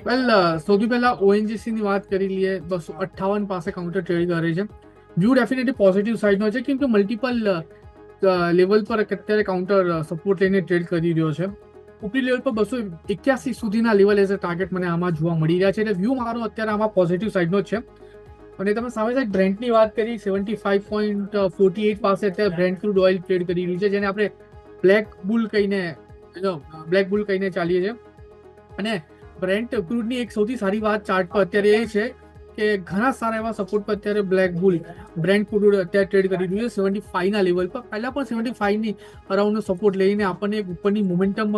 વેલ સૌથી પહેલા ONGC ની વાત કરી લઈએ. 258 પાસે કાઉન્ટર ટ્રેડ કરે છે. વ્યૂ ડેફિનેટલી પોઝિટિવ સાઇડનો છે, કેમ કે મલ્ટિપલ લેવલ પર અત્યારે કાઉન્ટર સપોર્ટ લઈને ટ્રેડ કરી રહ્યો છે. ઉપરી લેવલ પર 281 સુધીના લેવલ એઝ અ ટાર્ગેટ મને આમાં જોવા મળી રહ્યા છે. એટલે વ્યૂ મારો અત્યારે આમાં પોઝિટિવ સાઇડનો જ છે. અને તમે સામે સાઈડ બ્રેન્ટની વાત કરી, 75.48 પાસે અત્યારે બ્રેન્ટ ક્રૂડ ઓઇલ ટ્રેડ કરી રહ્યું છે, જેને આપણે બ્લેક બુલ કહીને ચાલીએ છીએ. અને બ્રેન્ટ ક્રૂડની એક સૌથી સારી વાત ચાર્ટ પર અત્યારે એ છે કે ઘણા સારા એવા સપોર્ટ પર અત્યારે બ્રેન્ટ ક્રૂડ અત્યારે ટ્રેડ કરી રહ્યું છે 75ના લેવલ પર. પહેલા પણ 75ની અરાઉન્ડનો સપોર્ટ લઈને આપણને એક ઉપરની મોમેન્ટમ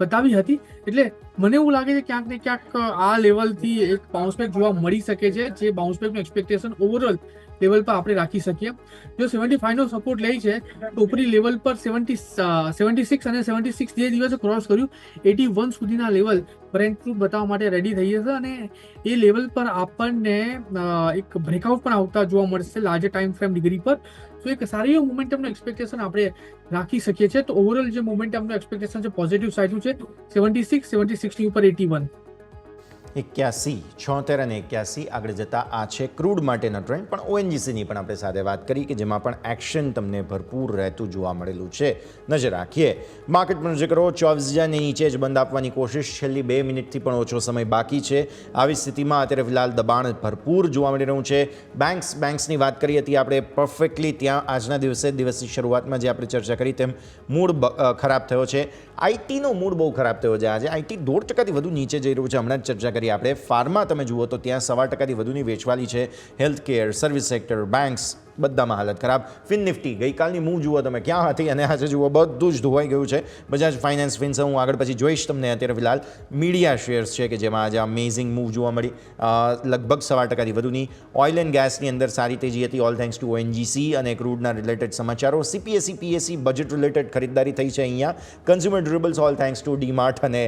બતાવી હતી. એટલે મને એવું લાગે છે ક્યાંક ને ક્યાંક આ લેવલથી એક બાઉન્સબેક જોવા મળી શકે છે, જે બાઉન્સબેકનું એક્સપેક્ટેશન ઓવરઓલ લેવલ પર આપણે રાખી શકીએ. જો 75નો સપોર્ટ લે છે તો ઉપરી લેવલ પર 76 અને 76 જે દિવસે ક્રોસ કર્યું 81 સુધીના લેવલ બ્રેન્ટ ક્રૂડ બતાવવા માટે રેડી થઈ જશે, અને એ લેવલ પર આપણને એક બ્રેકઆઉટ પણ આવતા જોવા મળશે લાર્જર ટાઈમ ફ્રેમ ડિગ્રી પર. તો એક સારી એવો મોમેન્ટમનું એક્સપેક્ટેશન આપણે રાખી શકીએ છીએ. તો ઓવરઓલ જે મોમેન્ટમનું એક્સપેક્ટેશન છે પોઝિટિવ સાઇડનું છે. 76 ની ઉપર 81. 76 અને 81 આગળ જતા આ છે ક્રૂડ માટેનો ટ્રેન્ડ, પણ ઓએનજીસીની પણ આપણે સાથે વાત કરી કે જેમાં પણ એક્શન તમને ભરપૂર રહેતું જોવા મળેલું છે. નજર રાખીએ માર્કેટ પર નજર કરો. 24,000ની નીચે જ બંધ આપવાની કોશિશ, છેલ્લી 2 મિનિટથી પણ ઓછો સમય બાકી છે. આવી સ્થિતિમાં અત્યારે ફિલહાલ દબાણ ભરપૂર જોવા મળી રહ્યું છે. બેંક્સની વાત કરી હતી આપણે પરફેક્ટલી, ત્યાં આજના દિવસની શરૂઆતમાં જે આપણે ચર્ચા કરી તેમ મૂડ ખરાબ થયો છે. આઈટીનો મૂડ બહુ ખરાબ થયો છે. આજે આઈટી 1.5% વધુ નીચે જઈ રહ્યું છે. હમણાં જ ચર્ચા કરી આપણે. ફાર્મા તમે જુઓ તો ત્યાં 1.25% વધુની વેચવાલી છે. Health care, service sector, banks બધામાં હાલત ખરાબ. ફિન નિફ્ટી ગઈકાલની મૂવ જુઓ તમે ક્યાં હતી અને આજે જુઓ બધું જ ધોવાઈ ગયું છે. બજાજ ફાઇનાન્સ ફિન્સ હું આગળ પછી જોઈશ તમને. અત્યારે ફિલહાલ મીડિયા શેર્સ છે કે જેમાં આજે અમેઝિંગ મૂવ જોવા મળી, લગભગ 1.25% વધુની. ઓઇલ એન્ડ ગેસની અંદર સારી તેજી હતી, ઓલ થેન્ક્સ ટુ ઓએનજીસી અને ક્રૂડના રિલેટેડ સમાચારો. સીપીએસસી પીએસસી બજેટ રિલેટેડ ખરીદદારી થઈ છે અહીંયા. Consumer durables all thanks two DMart અને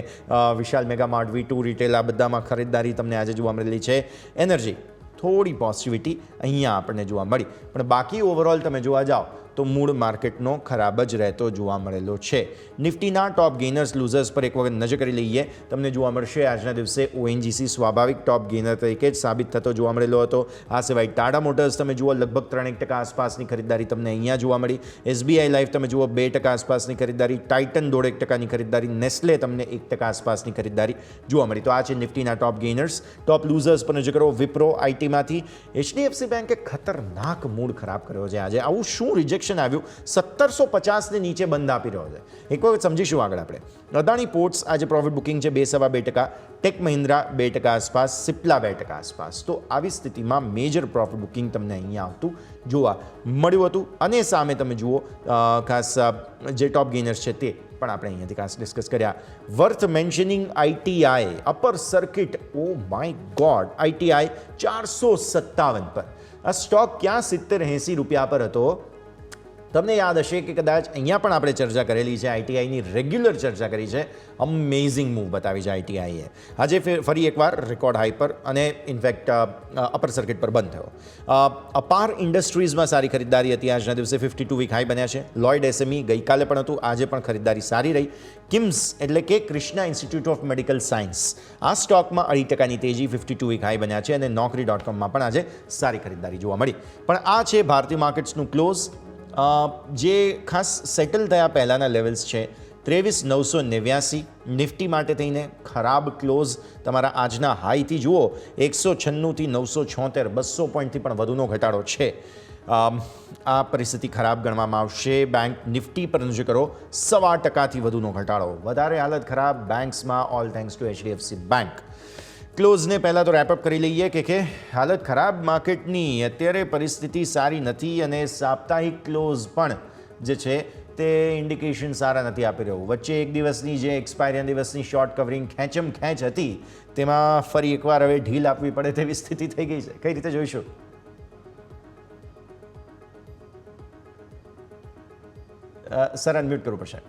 વિશાલ મેગા માર્ટ, V2 રિટેલ, આ બધામાં ખરીદદારી તમને આજે જોવા મળેલી છે. એનર્જી થોડી પોઝિટિવિટી અહીંયા આપણને જોવા મળી, પણ બાકી ઓવરઓલ તમે જોવા જાઓ તો મૂળ માર્કેટનો ખરાબ જ રહેતો જોવા મળેલો છે. નિફ્ટીના ટોપ ગેનર્સ લૂઝર્સ પર એક વખત નજર કરી લઈએ. તમને જોવા મળશે આજના દિવસે ઓએનજીસી સ્વાભાવિક ટોપ ગેનર તરીકે જ સાબિત થતો જોવા મળેલો હતો. આ સિવાય ટાટા મોટર્સ તમે જુઓ લગભગ 3% આસપાસની ખરીદદારી તમને અહીંયા જોવા મળી. એસબીઆઈ લાઈફ તમે જુઓ 2% આસપાસની ખરીદદારી. ટાઇટન 1.5%ની ખરીદદારી. નેસ્લે તમને 1% આસપાસની ખરીદદારી જોવા મળી. તો આ છે નિફ્ટીના ટોપ ગેનર્સ. ટોપ લૂઝર્સ પર નજર કરો. વિપ્રો આઈટીમાંથી. એચડીએફસી બેન્કે ખતરનાક મૂડ ખરાબ કર્યો છે આજે. આવું શું રિજેક્શન આવ્યું? 1750 નીચે બંધ આપી રહ્યો છે. એક વખત સમજીશું આગળ આપણે. અદાણી પોર્ટ્સ આજે પ્રોફિટ બુકિંગ છે 2.25%. ટેક મહિન્દ્રા 2% આસપાસ. સિપ્લા 2% આસપાસ. તો આવી સ્થિતિમાં મેજર પ્રોફિટ બુકિંગ તમને અહીંયા આવતું જોવા મળ્યું હતું. અને સામે તમે જુઓ ખાસ જે ટોપ ગેનર્સ છે તે પણ આપણે અહીંયાથી ખાસ ડિસ્કસ કર્યા. Worth mentioning ITI upper circuit. Oh my god, ITI 457 પર. આ સ્ટોક ક્યાં 70-80 રૂપિયા પર હતો? તમને યાદ હશે કે કદાચ અહીંયા પણ આપણે ચર્ચા કરેલી છે. આઈટીઆઈની રેગ્યુલર ચર્ચા કરી છે. અમેઝિંગ મૂવ બતાવી છે આઈટીઆઈએ. આજે ફરી એકવાર રેકોર્ડ હાઈ પર અને ઇનફેક્ટ અપર સર્કિટ પર બંધ થયો. અપાર ઇન્ડસ્ટ્રીઝમાં સારી ખરીદદારી હતી. આજના દિવસે 52 વીક હાઈ બન્યા છે. લોઇડ એસએમઈ ગઈકાલે પણ હતું, આજે પણ ખરીદદારી સારી રહી. કિમ્સ એટલે કે Krishna institute of medical science, આ સ્ટોકમાં 2.5%ની તેજી, 52 વીક હાઈ બન્યા છે. અને Naukri.comમાં પણ આજે સારી ખરીદદારી જોવા મળી. પણ આ છે ભારતીય માર્કેટ્સનું ક્લોઝ. જે ખાસ સેટલ થયા પહેલાંના લેવલ્સ છે 23,989. નિફ્ટી માટે થઈને ખરાબ ક્લોઝ તમારા આજના હાઈથી જુઓ 196 થી 976, 200 પોઈન્ટથી પણ વધુનો ઘટાડો છે. આ પરિસ્થિતિ ખરાબ ગણવામાં આવશે. બેંક નિફ્ટી પર નજર કરો 1.25%થી વધુનો ઘટાડો. વધારે હાલત ખરાબ બેંક્સમાં, all thanks to HDFC bank. ક્લોઝને પહેલાં તો રેપઅપ કરી લઈએ કે હાલત ખરાબ માર્કેટની. અત્યારે પરિસ્થિતિ સારી નથી અને સાપ્તાહિક ક્લોઝ પણ જે છે તે ઇન્ડિકેશન સારા નથી આપી રહ્યું. વચ્ચે એક દિવસની જે એક્સપાયરી દિવસની શોર્ટ કવરિંગ ખેંચ હતી તેમાં ફરી એકવાર હવે ઢીલ આપવી પડે તેવી સ્થિતિ થઈ ગઈ છે. કઈ રીતે જોઈશું? સર અનમ્યુટ કરવું પડશે.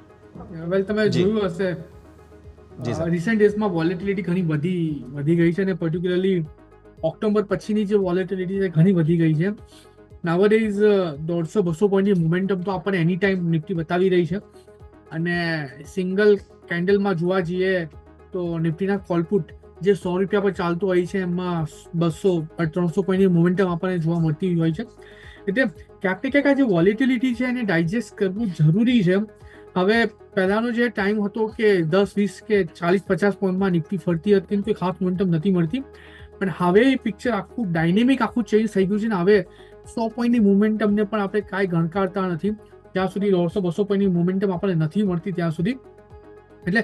વેલ તમે જોયું હશે રિસેન્ટ ડેઝમાં વોલેટિલિટી ઘણી વધી ગઈ છે અને પર્ટિક્યુલરલી ઓક્ટોબર પછીની જે વોલેટિલિટી છે ઘણી વધી ગઈ છે. નાવડેઝ 150-200 પોઈન્ટની મોમેન્ટમ તો આપણને એની ટાઈમ નિફ્ટી બતાવી રહી છે. અને સિંગલ કેન્ડલમાં જોવા જઈએ તો નિફ્ટીના કોલપુટ જે 100 રૂપિયા પર ચાલતું હોય છે એમાં 200-300 પોઈન્ટની મોમેન્ટમ આપણને જોવા મળતી હોય છે. એટલે ક્યાંક ને ક્યાંક આ જે વોલેટિલિટી છે એને ડાયજેસ્ટ કરવું જરૂરી છે. હવે પહેલાંનો જે ટાઈમ હતો કે 10-20 કે 40-50 પોઈન્ટમાં નિફ્ટી ફરતી હતી કોઈ ખાસ મોમેન્ટમ નથી મળતી, પણ હવે એ પિક્ચર આખું ડાયનેમિક આખું ચેન્જ થઈ ગયું છે ને હવે 100 પોઈન્ટની મોમેન્ટમને પણ આપણે કાંઈ ગણકારતા નથી જ્યાં સુધી 150-200 પોઈન્ટની મોમેન્ટમ આપણને નથી મળતી ત્યાં સુધી. એટલે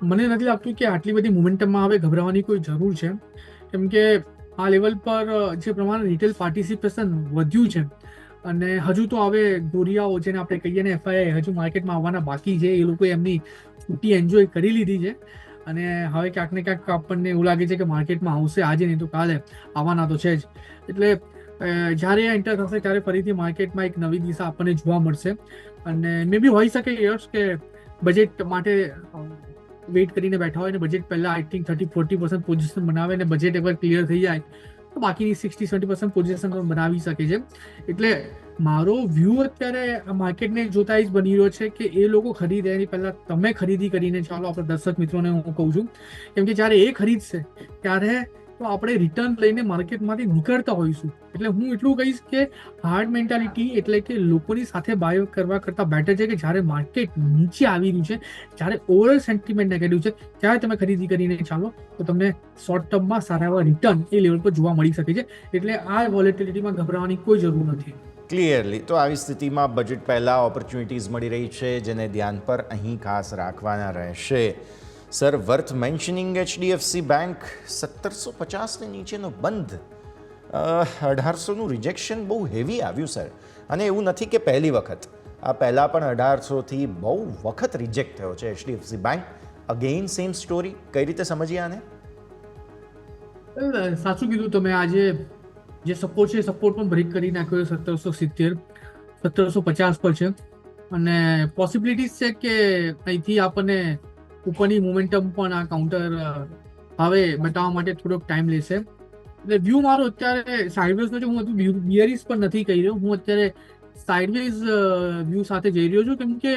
મને નથી લાગતું કે આટલી બધી મોમેન્ટમમાં હવે ગભરાવાની કોઈ જરૂર છે, કેમ કે આ લેવલ પર જે પ્રમાણે રિટેલ પાર્ટિસિપેશન વધ્યું છે અને હજુ તો હવે ગોરિયાઓ જેને આપણે કહીએ ને એફઆઈ હજુ માર્કેટમાં આવવાના બાકી છે. એ લોકોએ એમની છૂટી એન્જોય કરી લીધી છે અને હવે ક્યાંક ને ક્યાંક આપણને એવું લાગે છે કે માર્કેટમાં આવશે આજે નહીં તો કાલે, આવવાના તો છે જ. એટલે જ્યારે એન્ટર થશે ત્યારે ફરીથી માર્કેટમાં એક નવી દિશા આપણને જોવા મળશે. અને મે બી હોઈ શકે યર્સ કે બજેટ માટે વેઇટ કરીને બેઠા હોય અને બજેટ પહેલાં આઈ થિંક 30-40% પોઝિશન બનાવે અને બજેટ એકવાર ક્લિયર થઈ જાય તો બાકીની 60-70% પોઝિશન બનાવી શકે છે. એટલે મારો વ્યૂ અત્યારે માર્કેટને જોતા જ બની રહ્યો છે કે એ લોકો ખરીદે એની પહેલા તમે ખરીદી કરીને ચાલો આપણે દર્શક મિત્રોને હું કહું છું, કેમ કે જ્યારે એ ખરીદશે ત્યારે તો આપણે રિટર્ન લઈને માર્કેટમાંથી નીકળતા હોઈશું. એટલે હું એટલું કહીશ કે હાર્ડ મેન્ટાલિટી એટલે કે લોકોની સાથે બાય કરવા કરતાં બેટર છે કે જ્યારે માર્કેટ નીચે આવી રહ્યું છે, જ્યારે ઓવરઓલ સેન્ટિમેન્ટ નેગેટિવ છે, ત્યારે તમે ખરીદી કરીને ચાલો તો તમને શોર્ટ ટર્મમાં સારા એવા રિટર્ન એ લેવલ પર જોવા મળી શકે છે. એટલે આ વોલેટિલિટીમાં ગભરાવાની કોઈ જરૂર નથી. ક્લિયરલી તો આવી સ્થિતિમાં બજેટ પહેલાં ઓપોર્ચ્યુનિટીઝ મળી રહી છે જેને ધ્યાન પર અહીં ખાસ રાખવાના રહેશે. સર, વર્થ મેન્શનિંગ HDFC બેંક 1750 નીચેનો બંધ, 1800નું રિજેક્શન બહુ હેવી આવ્યું સર. અને એવું નથી કે પહેલી વખત, આ પહેલાં પણ 1800થી બહુ વખત રિજેક્ટ થયો છે HDFC bank. Again same story, કઈ રીતે સમજીએ આને? સાચું કીધું તમે. આજે જે સપોર્ટ છે સપોર્ટ પણ બ્રેક કરી નાખ્યો છે 1770 1750 પર છે અને પોસિબિલિટીઝ છે કે અહીંથી આપણને ઉપરની મોમેન્ટમ પણ આ કાઉન્ટર હવે બતાવવા માટે થોડોક ટાઈમ લેશે. એટલે વ્યૂ મારો અત્યારે સાઇડવેઝનો છે. હું હજુ બિયરીશ પણ નથી કહી રહ્યો, હું અત્યારે સાઇડવેઝ વ્યૂ સાથે જઈ રહ્યો છું, કેમ કે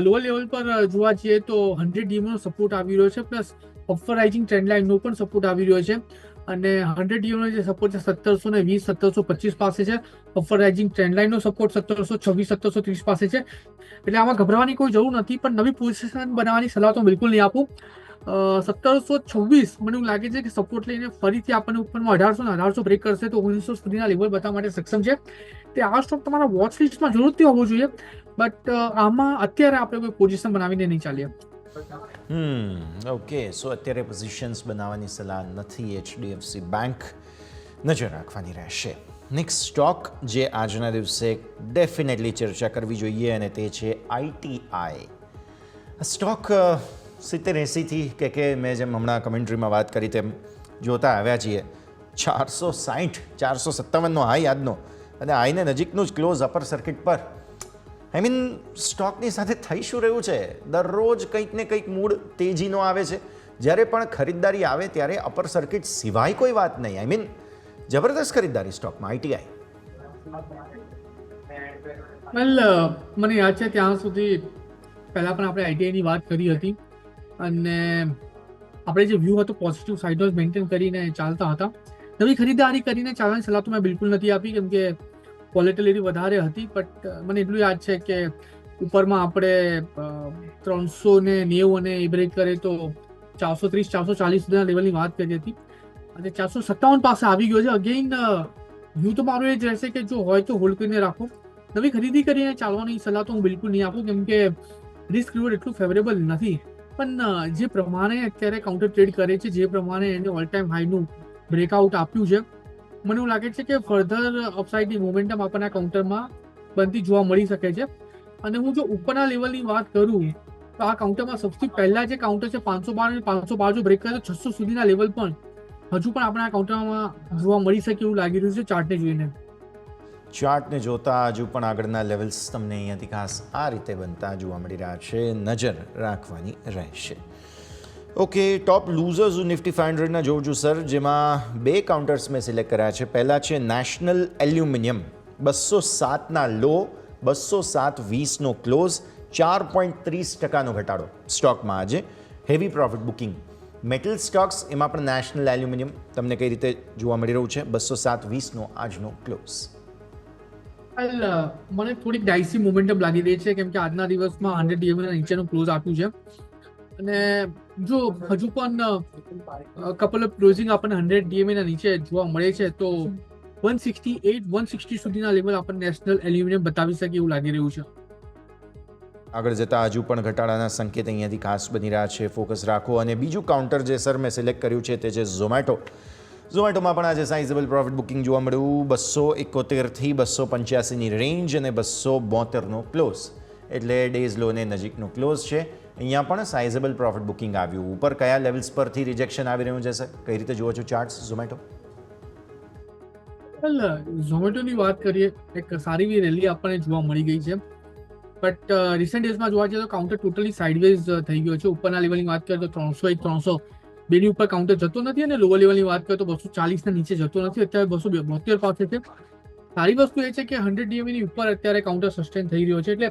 લોઅર લેવલ પર જોવા જઈએ તો 100 DMનો સપોર્ટ આવી રહ્યો છે, પ્લસ અપર રાઇઝિંગ ટ્રેન્ડ લાઇનનો પણ સપોર્ટ આવી રહ્યો છે. અને 100 DMનો જે સપોર્ટ છે 1720 1725 પાસે છે. અપર રાઇઝિંગ ટ્રેન્ડ લાઇનનો સપોર્ટ 1726 1730 પાસે છે. એટલે આમાં ગભરાવાની કોઈ જરૂર નથી, પણ નવી પોઝિશન બનાવવાની સલાહ તો બિલકુલ નહીં આપું. 1726 મને એવું લાગે છે કે સપોર્ટ લઈને ફરીથી આપણને ઉપરમાં 1800 બ્રેક કરશે તો 1900 સુધીના લેવલ બતાવવા માટે સક્ષમ છે. તે આ સ્ટોક તમારા વોચ લિસ્ટમાં જરૂરથી હોવો જોઈએ, બટ આમાં અત્યારે આપણે કોઈ પોઝિશન બનાવીને નહીં ચાલીએ. ઓકે, સો અત્યારે પોઝિશન્સ બનાવવાની સલાહ નથી HDFC બેંક, નજર રાખવાની રહેશે. નેક્સ્ટ સ્ટોક જે આજના દિવસે ડેફિનેટલી ચર્ચા કરવી જોઈએ અને તે છે ITI. સ્ટોક 70-80થી કે મેં જેમ હમણાં કમેન્ટ્રીમાં વાત કરી તેમ જોતા આવ્યા છીએ 460 457નો હાઈ આજનો, અને હાઈને નજીકનું જ ક્લોઝ અપર સર્કિટ પર. આઈ મીન સ્ટોકની સાથે થઈ શું રહ્યું છે? દરરોજ કંઈક ને કંઈક મૂડ તેજીનો આવે છે. જ્યારે પણ ખરીદદારી આવે ત્યારે અપર સર્કિટ સિવાય કોઈ વાત નહીં. આઈ મીન જબરદસ્ત ખરીદદારી સ્ટોકમાં ITI. વેલ, મને યાદ છે ત્યાં સુધી પહેલાં પણ આપણે ITIની વાત કરી હતી અને આપણે જે વ્યૂ હતો પોઝિટિવ સાઇડ મેન્ટેન કરીને ચાલતા હતા. નવી ખરીદારી કરીને ચાલવાની સલાહ તો મેં બિલકુલ નથી આપી, કેમ કે વોલેટિલિટી વધારે હતી. બટ મને એટલું યાદ છે કે ઉપરમાં આપણે 390 અને એ બ્રેક કરે તો 430 440 સુધીના લેવલની વાત કરી હતી અને 457 પાસે આવી ગયો છે. અગેઇન વ્યૂ તો મારો એ જ રહેશે કે જો હોય તો હોલ્ડ કરીને રાખો. નવી ખરીદી કરીને ચાલવાની સલાહ તો હું બિલકુલ નહીં આપું, કેમ કે રિસ્ક રિવોર્ડ એટલું ફેવરેબલ નથી. પણ જે પ્રમાણે અત્યારે કાઉન્ટર ટ્રેડ કરે છે, જે પ્રમાણે એને ઓલ ટાઈમ હાઈનું બ્રેકઆઉટ આપ્યું છે, મને એવું લાગે છે કે ફર્ધર અપસાઇડની મોમેન્ટમ આપણને કાઉન્ટરમાં બનતી જોવા મળી શકે છે. અને હું જો ઉપરના લેવલની વાત કરું તો આ કાઉન્ટરમાં સૌથી પહેલા જે કાઉન્ટર છે 512 અને 512 બ્રેક કરે તો 600 સુધીના લેવલ પણ હજુ પણ આપણે આ કાઉન્ટરમાં જોવા મળી શકે એવું લાગી રહ્યું છે ચાર્ટને જોઈને. ચાર્ટને જોતા હજુ પણ આગળના લેવલ્સ તમને અહીંયાથી ખાસ આ રીતે બનતા જોવા મળી રહ્યા છે, નજર રાખવાની રહેશે. ઓકે, ટોપ લૂઝર્સ નિફ્ટી 500ના જોઉં છું સર, જેમાં બે કાઉન્ટર્સ મેં સિલેક્ટ કર્યા છે. પહેલા છે નેશનલ એલ્યુમિનિયમ, 207ના લો, 207.20નો ક્લોઝ, 4.30%નો ઘટાડો સ્ટોકમાં આજે. Heavy profit booking. Metal stocks એમાં પણ નેશનલ એલ્યુમિનિયમ તમને કઈ રીતે જોવા મળી રહ્યું છે? 207.20નો આજનો ક્લોઝ. મને થોડીક ડાઇસી મોમેન્ટમ લાગી રહી છે, કેમ કે આજના દિવસમાં 100 DMના નીચેનું ક્લોઝ આપ્યું છે અને જો હજુ પણ કપલ ઓફ ક્લોઝિંગ આપણને 100 DMના નીચે જોવા મળે છે તો 168 160 સુધીના લેવલ આપણને નેશનલ એલ્યુમિનિયમ બતાવી શકે એવું લાગી રહ્યું છે. આગળ જતાં હજુ પણ ઘટાડાના સંકેત અહીંયાથી ખાસ બની રહ્યા છે, ફોકસ રાખો. અને બીજું કાઉન્ટર જે સર મેં સિલેક્ટ કર્યું છે તે છે ઝોમેટો. ઝોમેટોમાં પણ આજે સાઇઝેબલ પ્રોફિટ બુકિંગ જોવા મળ્યું, 271થી 285ની રેન્જ અને 272નો ક્લોઝ, એટલે ડેઝ લોને નજીકનો ક્લોઝ છે. અહીંયા પણ સાઇઝેબલ પ્રોફિટ બુકિંગ આવ્યું. ઉપર કયા લેવલ્સ પરથી રિજેક્શન આવી રહ્યું છે સર? કઈ રીતે જુઓ છો ચાર્ટ્સ ઝોમેટો? ઝોમેટોની વાત કરીએ, એક સારી એવી રેલી આપણને જોવા મળી ગઈ છે, બટ રિસન્ટ ડેઝમાં જોવા જઈએ તો કાઉન્ટર ટોટલી સાઇડવેઝ થઈ ગયો છે. ઉપરના લેવલની વાત કરીએ તો 301 302ની ઉપર કાઉન્ટર જતો નથી અને લોઅર લેવલની વાત કરીએ તો 240ના નીચે જતો નથી. અત્યારે 272 પાસે છે. સારી વસ્તુ એ છે કે 100 DMA ની ઉપર અત્યારે કાઉન્ટર સસ્ટેન થઈ રહ્યો છે, એટલે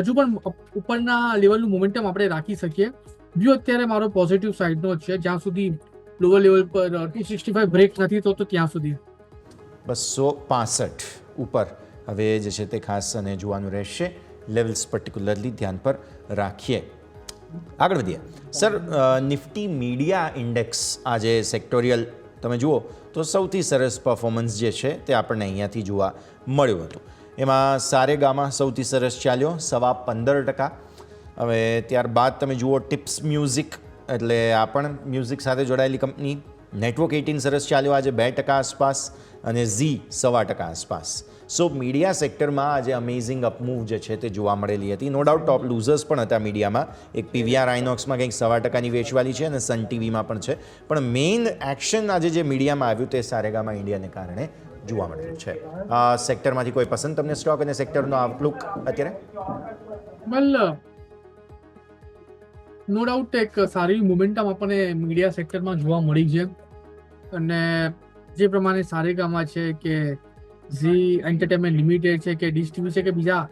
હજુ પણ ઉપરના લેવલનું મોમેન્ટમ આપણે રાખી શકીએ. વ્યૂ અત્યારે મારો પોઝિટિવ સાઇડનો જ છે, જ્યાં સુધી લોઅર લેવલ પર 265 બ્રેક નથી થતો ત્યાં સુધી. 265 ઉપર હવે જે છે તે ખાસ અને જોવાનું રહેશે. લેવલ્સ પર્ટિક્યુલરલી ધ્યાન પર રાખીએ. આગળ વધીએ સર. નિફ્ટી મીડિયા ઇન્ડેક્સ આજે સેક્ટોરિયલ તમે જુઓ તો સૌથી સરસ પરફોર્મન્સ જે છે તે આપણને અહીંયાથી જોવા મળ્યું હતું. એમાં સારેગામા સૌથી સરસ ચાલ્યો 15.15%. હવે ત્યારબાદ તમે જુઓ ટિપ્સ મ્યુઝિક, એટલે આ પણ મ્યુઝિક સાથે જોડાયેલી કંપની. નેટવર્ક 18 સરસ ચાલ્યો આજે 2% આસપાસ, અને ઝી 1.25% આસપાસ. સો મીડિયા સેક્ટરમાં આજે અમેઝિંગ અપમૂવ જે છે તે જોવા મળેલી હતી. નો ડાઉટ ટોપ લૂઝર્સ પણ હતા મીડિયામાં. એક પીવીઆર આઇનોક્સમાં કંઈક 1.25%ની વેચવાલી છે, અને સન ટીવીમાં પણ છે. પણ મેઇન એક્શન આજે જે મીડિયામાં આવ્યું તે સારેગામા ઇન્ડિયાને કારણે જોવા મળેલું છે. સેક્ટરમાંથી કોઈ પસંદ તમને સ્ટોક અને સેક્ટરનો આઉટલુક અત્યારે? વેલ, નો ડાઉટ એક સારી મોમેન્ટમ આપણને મીડિયા સેક્ટરમાં જોવા મળી છે, અને જે પ્રમાણે સારેગામા છે કે ઝી એન્ટરટેનમેન્ટ લિમિટેડ છે કે ડિશ ટીવી છે કે બીજા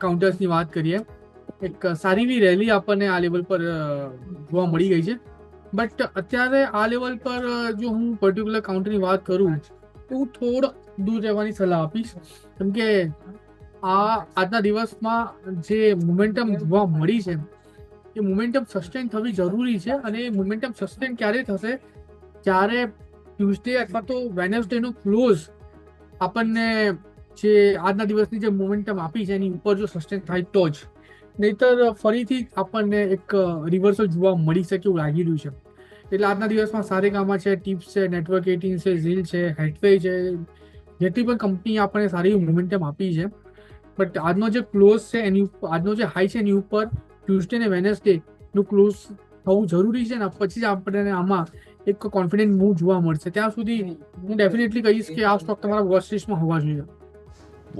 કાઉન્ટર્સની વાત કરીએ, એક સારી એવી રેલી આપણને આ લેવલ પર જોવા મળી ગઈ છે. બટ અત્યારે આ લેવલ પર જો હું પર્ટિક્યુલર કાઉન્ટરની વાત કરું તો હું થોડો દૂર રહેવાની સલાહ આપીશ, કેમ કે આજના દિવસમાં જે મોમેન્ટમ જોવા મળી છે એ મોમેન્ટમ સસ્ટેન થવી જરૂરી છે. અને એ મોમેન્ટમ સસ્ટેન ક્યારે થશે? જ્યારે ટ્યુઝડે અથવા તો વેનસડેનો ક્લોઝ આપણને જે આજના દિવસની જે મોમેન્ટમ આપી છે એની ઉપર જો સસ્ટેન થાય તો જ, નહીતર ફરીથી આપણને એક રિવર્સલ જોવા મળી શકે એવું લાગી રહ્યું છે. એટલે આજના દિવસમાં સારેગામા છે, ટિપ્સ છે, નેટવર્ક 18 છે, ઝીલ છે, હેટવે છે, જેટલી પણ કંપની આપણને સારી મોમેન્ટમ આપી છે, બટ આજનો જે ક્લોઝ છે એની આજનો જે હાઈ છે એની ઉપર ટ્યુઝડે ને વેનસડે નું ક્લોઝ થવું જરૂરી છે ને પછી જ આપણને આમાં એક કોન્ફિડન્ટ મૂવ જોવા મળશે. ત્યાં સુધી હું ડેફિનેટલી કહીશ કે આ સ્ટોક તમારા વોચ લિસ્ટમાં હોવા જોઈએ.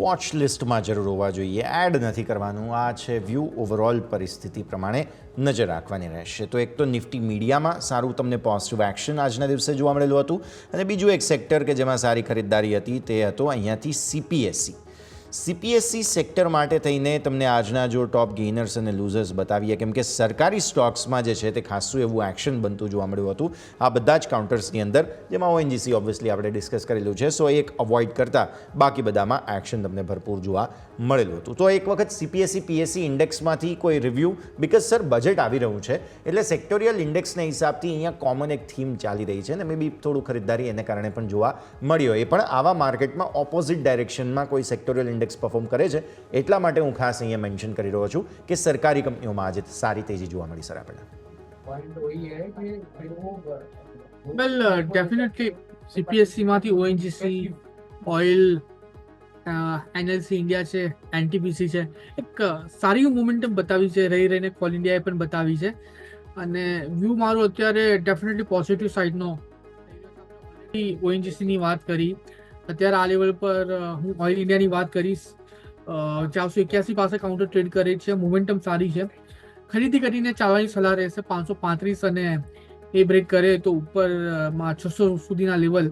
વોચ લિસ્ટમાં જરૂર હોવા જોઈએ, એડ નથી કરવાનું. આ છે વ્યૂ. ઓવરઓલ પરિસ્થિતિ પ્રમાણે નજર રાખવાની રહેશે. તો એક તો નિફ્ટી મીડિયામાં સારું તમને પોઝિટિવ એક્શન આજના દિવસે જોવા મળેલું હતું, અને બીજું એક સેક્ટર કે જેમાં સારી ખરીદદારી હતી તે હતો અહીંયાથી સીપીએસસી. સીપીએસસી સેક્ટર માટે થઈને તમને આજના જો ટોપ ગેઇનર્સ અને લૂઝર્સ બતાવીએ, કેમ કે સરકારી સ્ટોક્સમાં જે છે તે ખાસું એવું એક્શન બનતું જોવા મળ્યું હતું આ બધા જ કાઉન્ટર્સની અંદર, જેમાં ઓએનજીસી ઓબ્વિયસલી આપણે ડિસ્કસ કરેલું છે. સો એક અવોઇડ કરતાં બાકી બધામાં એક્શન તમને ભરપૂર જોવા મળેલું હતું. તો એક વખત સીપીએસસી પીએસસી ઇન્ડેક્સમાંથી કોઈ રિવ્યૂ, બિકોઝ સર બજેટ આવી રહ્યું છે એટલે સેક્ટોરિયલ ઇન્ડેક્સના હિસાબથી અહીંયા કોમન એક થીમ ચાલી રહી છે, અને મે બી થોડું ખરીદદારી એને કારણે પણ જોવા મળ્યો. એ પણ આવા માર્કેટમાં ઓપોઝિટ ડાયરેક્શનમાં કોઈ સેક્ટોરિયલ ઇન્ડેક્સ પરફોર્મ કરે છે, એટલા માટે હું ખાસ અહીંયા મેન્શન કરી રહ્યો છું કે સરકારી કંપનીઓમાં આજે સારી તેજી જોવા મળી. સર આપણને વેલ, ડેફિનેટલી સીપીએસસીમાંથી ઓએનજીસી, ઓઇલ, એનએલસી ઇન્ડિયા છે, એનટીપીસી છે, એક સારી મોમેન્ટમ બતાવી છે. રહીને કોલ ઇન્ડિયાએ પણ બતાવી છે, અને વ્યૂ મારો અત્યારે ડેફિનેટલી પોઝિટિવ સાઇડનો. ઓએનજીસીની વાત કરી, અત્યારે આ લેવલ પર હું ઓઇલ ઇન્ડિયાની વાત કરીશ. 481 પાસે કાઉન્ટર ટ્રેડ કરે છે, મોમેન્ટમ સારી છે, ખરીદી કરીને ચાલવાની સલાહ રહેશે. 535 અને એ બ્રેક કરે તો ઉપરમાં 600 સુધીના લેવલ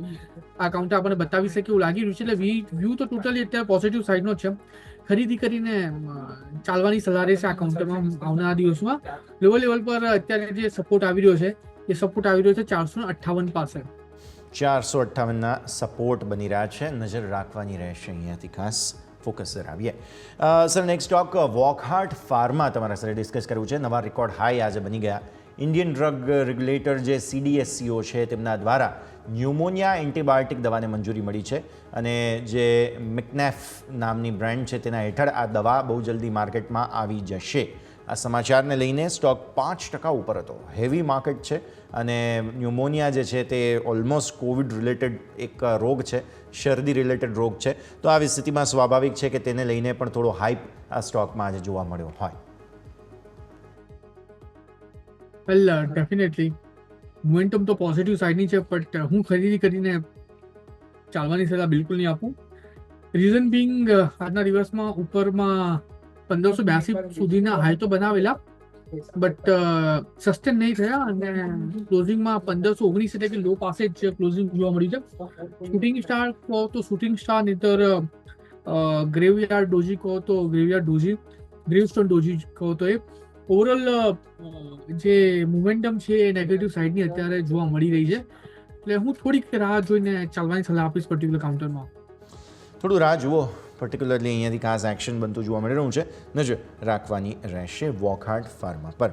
આ કાઉન્ટર આપણને બતાવી શકે એવું લાગી રહ્યું છે. એટલે વ્યૂ તો ટોટલી અત્યારે પોઝિટિવ સાઇડનો છે. ખરીદી કરીને ચાલવાની સલાહ રહેશે આ કાઉન્ટરમાં આવનારા દિવસમાં. લોઅર લેવલ પર અત્યારે જે સપોર્ટ આવી રહ્યો છે એ સપોર્ટ આવી રહ્યો છે 458 પાસે. 458ના સપોર્ટ બની રહ્યા છે, નજર રાખવાની રહેશે અહીંયાથી ખાસ. ફોકસ સર આવીએ. સર નેક્સ્ટ સ્ટોક વોકહાર્ટ ફાર્મા તમારા સરે ડિસ્કસ કરવું છે. નવા રેકોર્ડ હાઈ આજે બની ગયા. ઇન્ડિયન ડ્રગ રેગ્યુલેટર જે CDSCO છે તેમના દ્વારા ન્યુમોનિયા એન્ટીબાયોટિક દવાને મંજૂરી મળી છે, અને જે મિકનેફ નામની બ્રાન્ડ છે તેના હેઠળ આ દવા બહુ જલ્દી માર્કેટમાં આવી જશે. આ સમાચારને લઈને સ્ટોક 5% ઉપર હતો. હેવી માર્કેટ છે, અને ન્યુમોનિયા જે છે તે ઓલમોસ્ટ કોવિડ રિલેટેડ એક રોગ છે, શરદી રિલેટેડ રોગ છે. તો આવી સ્થિતિમાં સ્વાભાવિક છે કે તેને લઈને પણ થોડો હાઇપ આ સ્ટોકમાં આજે જોવા મળ્યો હોય. વેલ, ડેફિનેટલી મોમેન્ટમ તો પોઝિટિવ સાઇડની છે, બટ હું ખરીદી કરીને ચાલવાની સલાહ બિલકુલ નહીં આપું. રીઝન બિંગ આજના દિવસમાં ઉપરમાં 1582 સુધીના હાઈ તો બનાવેલા, બટ સસ્ટેન નહીં થયા અને ક્લોઝિંગમાં 1519 એટલે કે લો પાસે જ ક્લોઝિંગ જોવા મળ્યું છે. શૂટિંગ સ્ટાર કહો તો શૂટિંગ સ્ટાર, નહીતર ગ્રેવયાર્ડ ડોજી કહો તો ગ્રેવયાર્ડ ડોજી, ગ્રેવસ્ટોન ડોજી કહો તો એ ઓવરઓલ જે મોમેન્ટમ છે એ નેગેટિવ સાઇડની અત્યારે જોવા મળી રહી છે. એટલે હું થોડીક રાહ જોઈને ચાલવાની સલાહ આપીશ પર્ટિક્યુલર કાઉન્ટરમાં. થોડું રાહ જુઓ, પર્ટિક્યુલરલી અહીંયાથી ખાસ એક્શન બનતું જોવા મળી રહ્યું છે, નજર રાખવાની રહેશે વોકહાર્ટ ફાર્મા પર.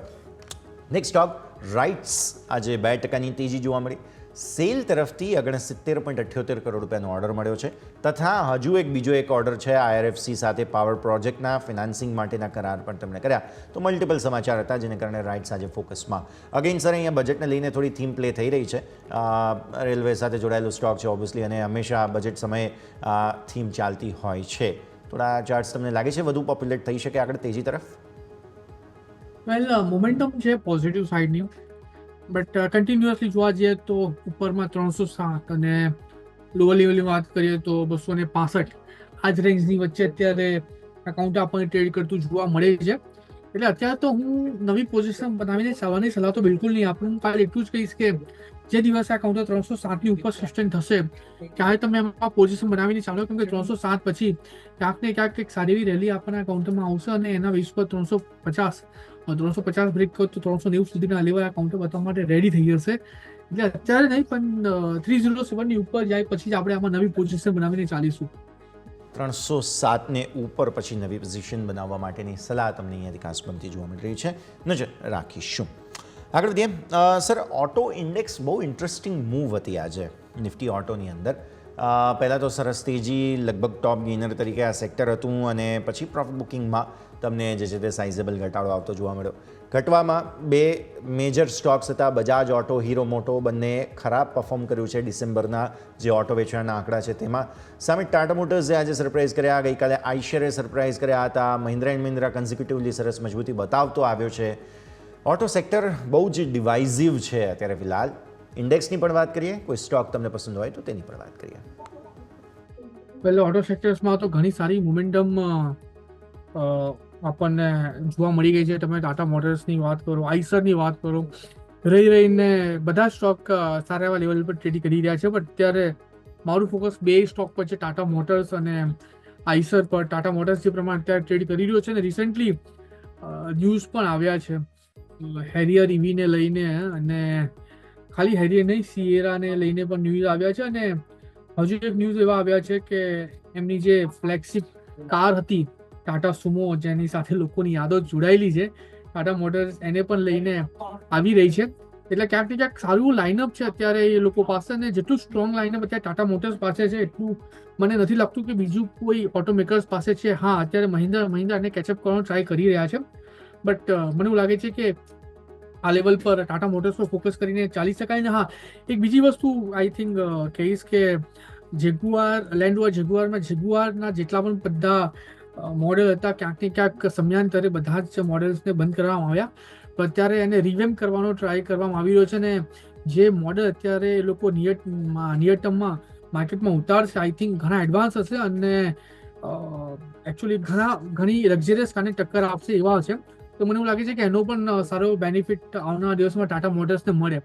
નેક્સ્ટ સ્ટોક રાઇટ્સ, આજે 2% તેજી જોવા મળી. સેલ તરફથી 69.78 કરોડ રૂપિયાનો ઓર્ડર મળ્યો છે, તથા હજુ બીજો એક ઓર્ડર છે IRFC સાથે પાવર પ્રોજેક્ટના ફિનાન્સિંગ માટેના કરાર પણ તેમણે કર્યા. તો મલ્ટિપલ સમાચાર હતા જેને કારણે રાઇટ્સ આજે ફોકસમાં. અગેન સર, અહીંયા બજેટને લઈને થોડી થીમ પ્લે થઈ રહી છે. રેલવે સાથે જોડાયેલો સ્ટોક છે ઓબ્વિયસલી, અને હંમેશા બજેટ સમયે થીમ ચાલતી હોય છે. થોડા ચાર્ટ્સ તમને લાગે છે વધુ પોપ્યુલેટ થઈ શકે આગળ તેજી તરફ? વેલ, મોમેન્ટમ છે પોઝિટિવ સાઇડની, બટ કન્ટિન્યુઅસલી જોવા જઈએ તો ઉપરમાં 307 અને લોઅર લેવલની વાત કરીએ તો 265 આ જ રેન્જની વચ્ચે અત્યારે અકાઉન્ટ આપણને ટ્રેડ કરતું જોવા મળે છે. એટલે અત્યારે તો હું નવી પોઝિશન બનાવીને ચાલવાની સલાહ તો બિલકુલ નહીં આપું. હું કાલે એટલું જ કહીશ કે જે દિવસે આ કાઉન્ટર 307ની ઉપર સસ્ટેન થશે ત્યારે તમે એમાં પોઝિશન બનાવીને ચાલો, કેમ કે 307 પછી ક્યાંક ને ક્યાંક એક સારી એવી રેલી આપણને કાઉન્ટરમાં આવશે અને એના બેઝ પર 350 બ્રેક કરો તો 390 સુધીના લેવલ આ કાઉન્ટર બતાવવા માટે રેડી થઈ જશે. એટલે અત્યારે નહીં, પણ 307ની ઉપર જાય પછી જ આપણે આમાં નવી પોઝિશન બનાવીને ચાલીશું. 307ને ઉપર પછી નવી પોઝિશન બનાવવા માટેની સલાહ તમને અહીંયાથી ખાસ બનતી જોવા મળી રહી છે, નજર રાખીશું. આગળ વધીએ સર, ઓટો ઇન્ડેક્સ બહુ ઇન્ટરેસ્ટિંગ મૂવ હતી આજે નિફ્ટી ઓટોની અંદર. પહેલાં તો સરસ તેજી, લગભગ ટોપ ગેઇનર તરીકે આ સેક્ટર હતું, અને પછી પ્રોફિટ બુકિંગમાં તમને જે છે તે સાઇઝેબલ ઘટાડો આવતો જોવા મળ્યો. ઘટવામાં બે મેજર સ્ટોક્સ હતા, બજાજ ઓટો, હીરો મોટો, બંને ખરાબ પરફોર્મ કર્યું છે ડિસેમ્બરના જે ઓટો વેચાણના આંકડા છે તેમાં. સામે ટાટા મોટર્સે આજે સરપ્રાઇઝ કર્યા, ગઈકાલે આઈશરે સરપ્રાઇઝ કર્યા હતા. મહિન્દ્રા એન્ડ મહિન્દ્રા કન્ઝિક્યુટિવલી સરસ મજબૂતી બતાવતો આવ્યો છે. ઓટો સેક્ટર બહુ જ ડિવાઇઝિવ છે અત્યારે ફિલહાલ. ઇન્ડેક્સની પણ વાત કરીએ, કોઈ સ્ટોક તમને પસંદ હોય તો તેની પણ વાત કરીએ. પહેલાં ઓટો સેક્ટર્સમાં તો ઘણી સારી મોમેન્ટમ આપણને જોવા મળી ગઈ છે. તમે ટાટા મોટર્સની વાત કરો, આઈસરની વાત કરો, રહીને બધા સ્ટોક સારા એવા લેવલ પર ટ્રેડ કરી રહ્યા છે. બટ અત્યારે મારું ફોકસ બે સ્ટોક પર છે, ટાટા મોટર્સ અને આઈસર પર. ટાટા મોટર્સ જે પ્રમાણે અત્યારે ટ્રેડ કરી રહ્યો છે, અને રિસન્ટલી ન્યૂઝ પણ આવ્યા છે હેરિયર ઇવીને લઈને, અને ખાલી હેરિયર નહીં, સિએરાને લઈને પણ ન્યૂઝ આવ્યા છે. અને હજુ એક ન્યૂઝ એવા આવ્યા છે કે એમની જે ફ્લેગશિપ કાર હતી ટાટા સુમો, જેની સાથે લોકોની યાદો જોડાયેલી છે, ટાટા મોટર્સ એને પણ લઈને આવી રહી છે. એટલે ક્યાંક ને ક્યાંક સારું લાઇનઅપ છે અત્યારે એ લોકો પાસે, અને જેટલું સ્ટ્રોંગ લાઇનઅપ અત્યારે ટાટા મોટર્સ પાસે છે એટલું મને નથી લાગતું કે બીજું કોઈ ઓટોમેકર્સ પાસે છે. હા, અત્યારે મહિન્દ્રા એને કેચઅપ કરવાનો ટ્રાય કરી રહ્યા છે, બટ મને એવું લાગે છે કે આ લેવલ પર ટાટા મોટર્સ પર ફોકસ કરીને ચાલી શકાય. ને હા, એક બીજી વસ્તુ આઈ થિંક કહીશ કે જેગુઆરના જેટલા પણ બધા મોડેલ હતા ક્યાંક ને ક્યાંક સમયાંતરે બધા જ મોડેલ્સને બંધ કરવામાં આવ્યા, પણ અત્યારે એને રિવેમ્પ કરવાનો ટ્રાય કરવામાં આવી રહ્યો છે. ને જે મોડેલ અત્યારે એ લોકો નિયર ટર્મમાં માર્કેટમાં ઉતારશે, આઈ થિંક ઘણા એડવાન્સ હશે અને એકચ્યુઅલી ઘણી લક્ઝરિયસ કારને ટક્કર આપશે એવા છે. તો મને એવું લાગે છે કે એનો પણ સારો બેનિફિટ આવનારા દિવસમાં ટાટા મોટર્સને મળે.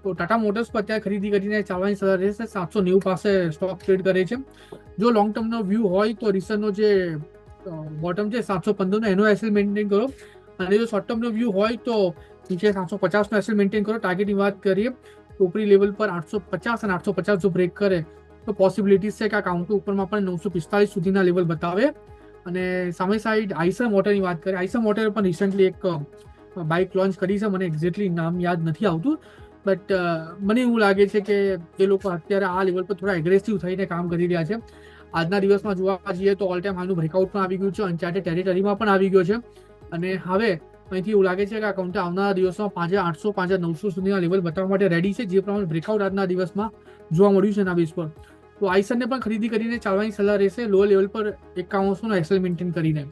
તો ટાટા મોટર્સ પર અત્યારે ખરીદી કરીને ચાલવાની સલાહ રહેશે. 790 પાસે સ્ટોક ટ્રેડ કરે છે. જો લોંગ ટર્મનો વ્યૂ હોય તો રિસર્ચનો જે બોટમ છે 715નો એનો એસએલ મેન્ટેન કરો, અને જો શોર્ટ ટર્મનો વ્યૂ હોય તો નીચે 750નો એસએલ મેન્ટેન કરો. ટાર્ગેટની વાત કરીએ તો ઉપરી લેવલ પર 850 અને 850 જો બ્રેક કરે તો પોસિબિલિટીઝ છે કે આ કાઉન્ટર ઉપરમાં પણ 945 સુધીના લેવલ બતાવે. અને સામે સાઈડ આઈસર મોટરની વાત કરીએ, આઈસર મોટરે પણ રિસન્ટલી એક બાઇક લોન્ચ કરી છે, મને એક્ઝેક્ટલી નામ યાદ નથી આવતું, બટ મને એવું લાગે છે કે એ લોકો અત્યારે આ લેવલ પર થોડા એગ્રેસિવ થઈને કામ કરી રહ્યા છે. આજના દિવસમાં જોવા જઈએ તો ઓલ ટાઈમ હાલનું બ્રેકઆઉટ પણ આવી ગયું છે, અનચાર્ટેડ ટેરિટરીમાં પણ આવી ગયો છે, અને હવે અહીંથી એવું લાગે છે કે આ કાઉન્ટર આવનારા દિવસમાં 5800 5900 સુધીના લેવલ બતાવવા માટે રેડી છે, જે પ્રમાણે બ્રેકઆઉટ આજના દિવસમાં જોવા મળ્યું છે એના બેઝ પર. તો આઈસરને પણ ખરીદી કરીને ચાલવાની સલાહ રહેશે લો લેવલ પર 5100નો એક્સેલ મેન્ટેન કરીને.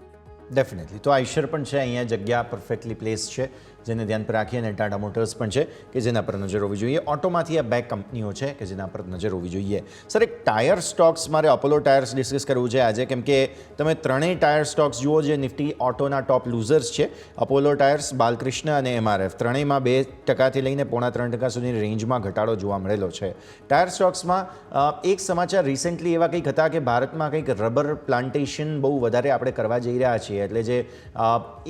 ડેફિનેટલી. તો આઈશર પણ છે અહીંયા, જગ્યા પરફેક્ટલી પ્લેસ છે જેને ધ્યાન પર રાખી, અને ટાટા મોટર્સ પણ છે કે જેના પર નજર હોવી જોઈએ. ઓટોમાંથી આ બે કંપનીઓ છે કે જેના પર નજર હોવી જોઈએ. સર, એક ટાયર સ્ટોક્સ મારે અપોલો ટાયર્સ ડિસ્કસ કરવું છે આજે, કેમ કે તમે ત્રણેય ટાયર સ્ટોક્સ જુઓ જે નિફ્ટી ઓટોના ટોપ લૂઝર્સ છે. અપોલો ટાયર્સ, બાલકૃષ્ણ અને એમઆરએફ ત્રણેયમાં 2% લઈને 3.5% સુધીની રેન્જમાં ઘટાડો જોવા મળેલો છે. ટાયર સ્ટોક્સમાં એક સમાચાર રિસેન્ટલી એવા કંઈક હતા કે ભારતમાં કંઈક રબર પ્લાન્ટેશન બહુ વધારે આપણે કરવા જઈ રહ્યા છીએ, એટલે જે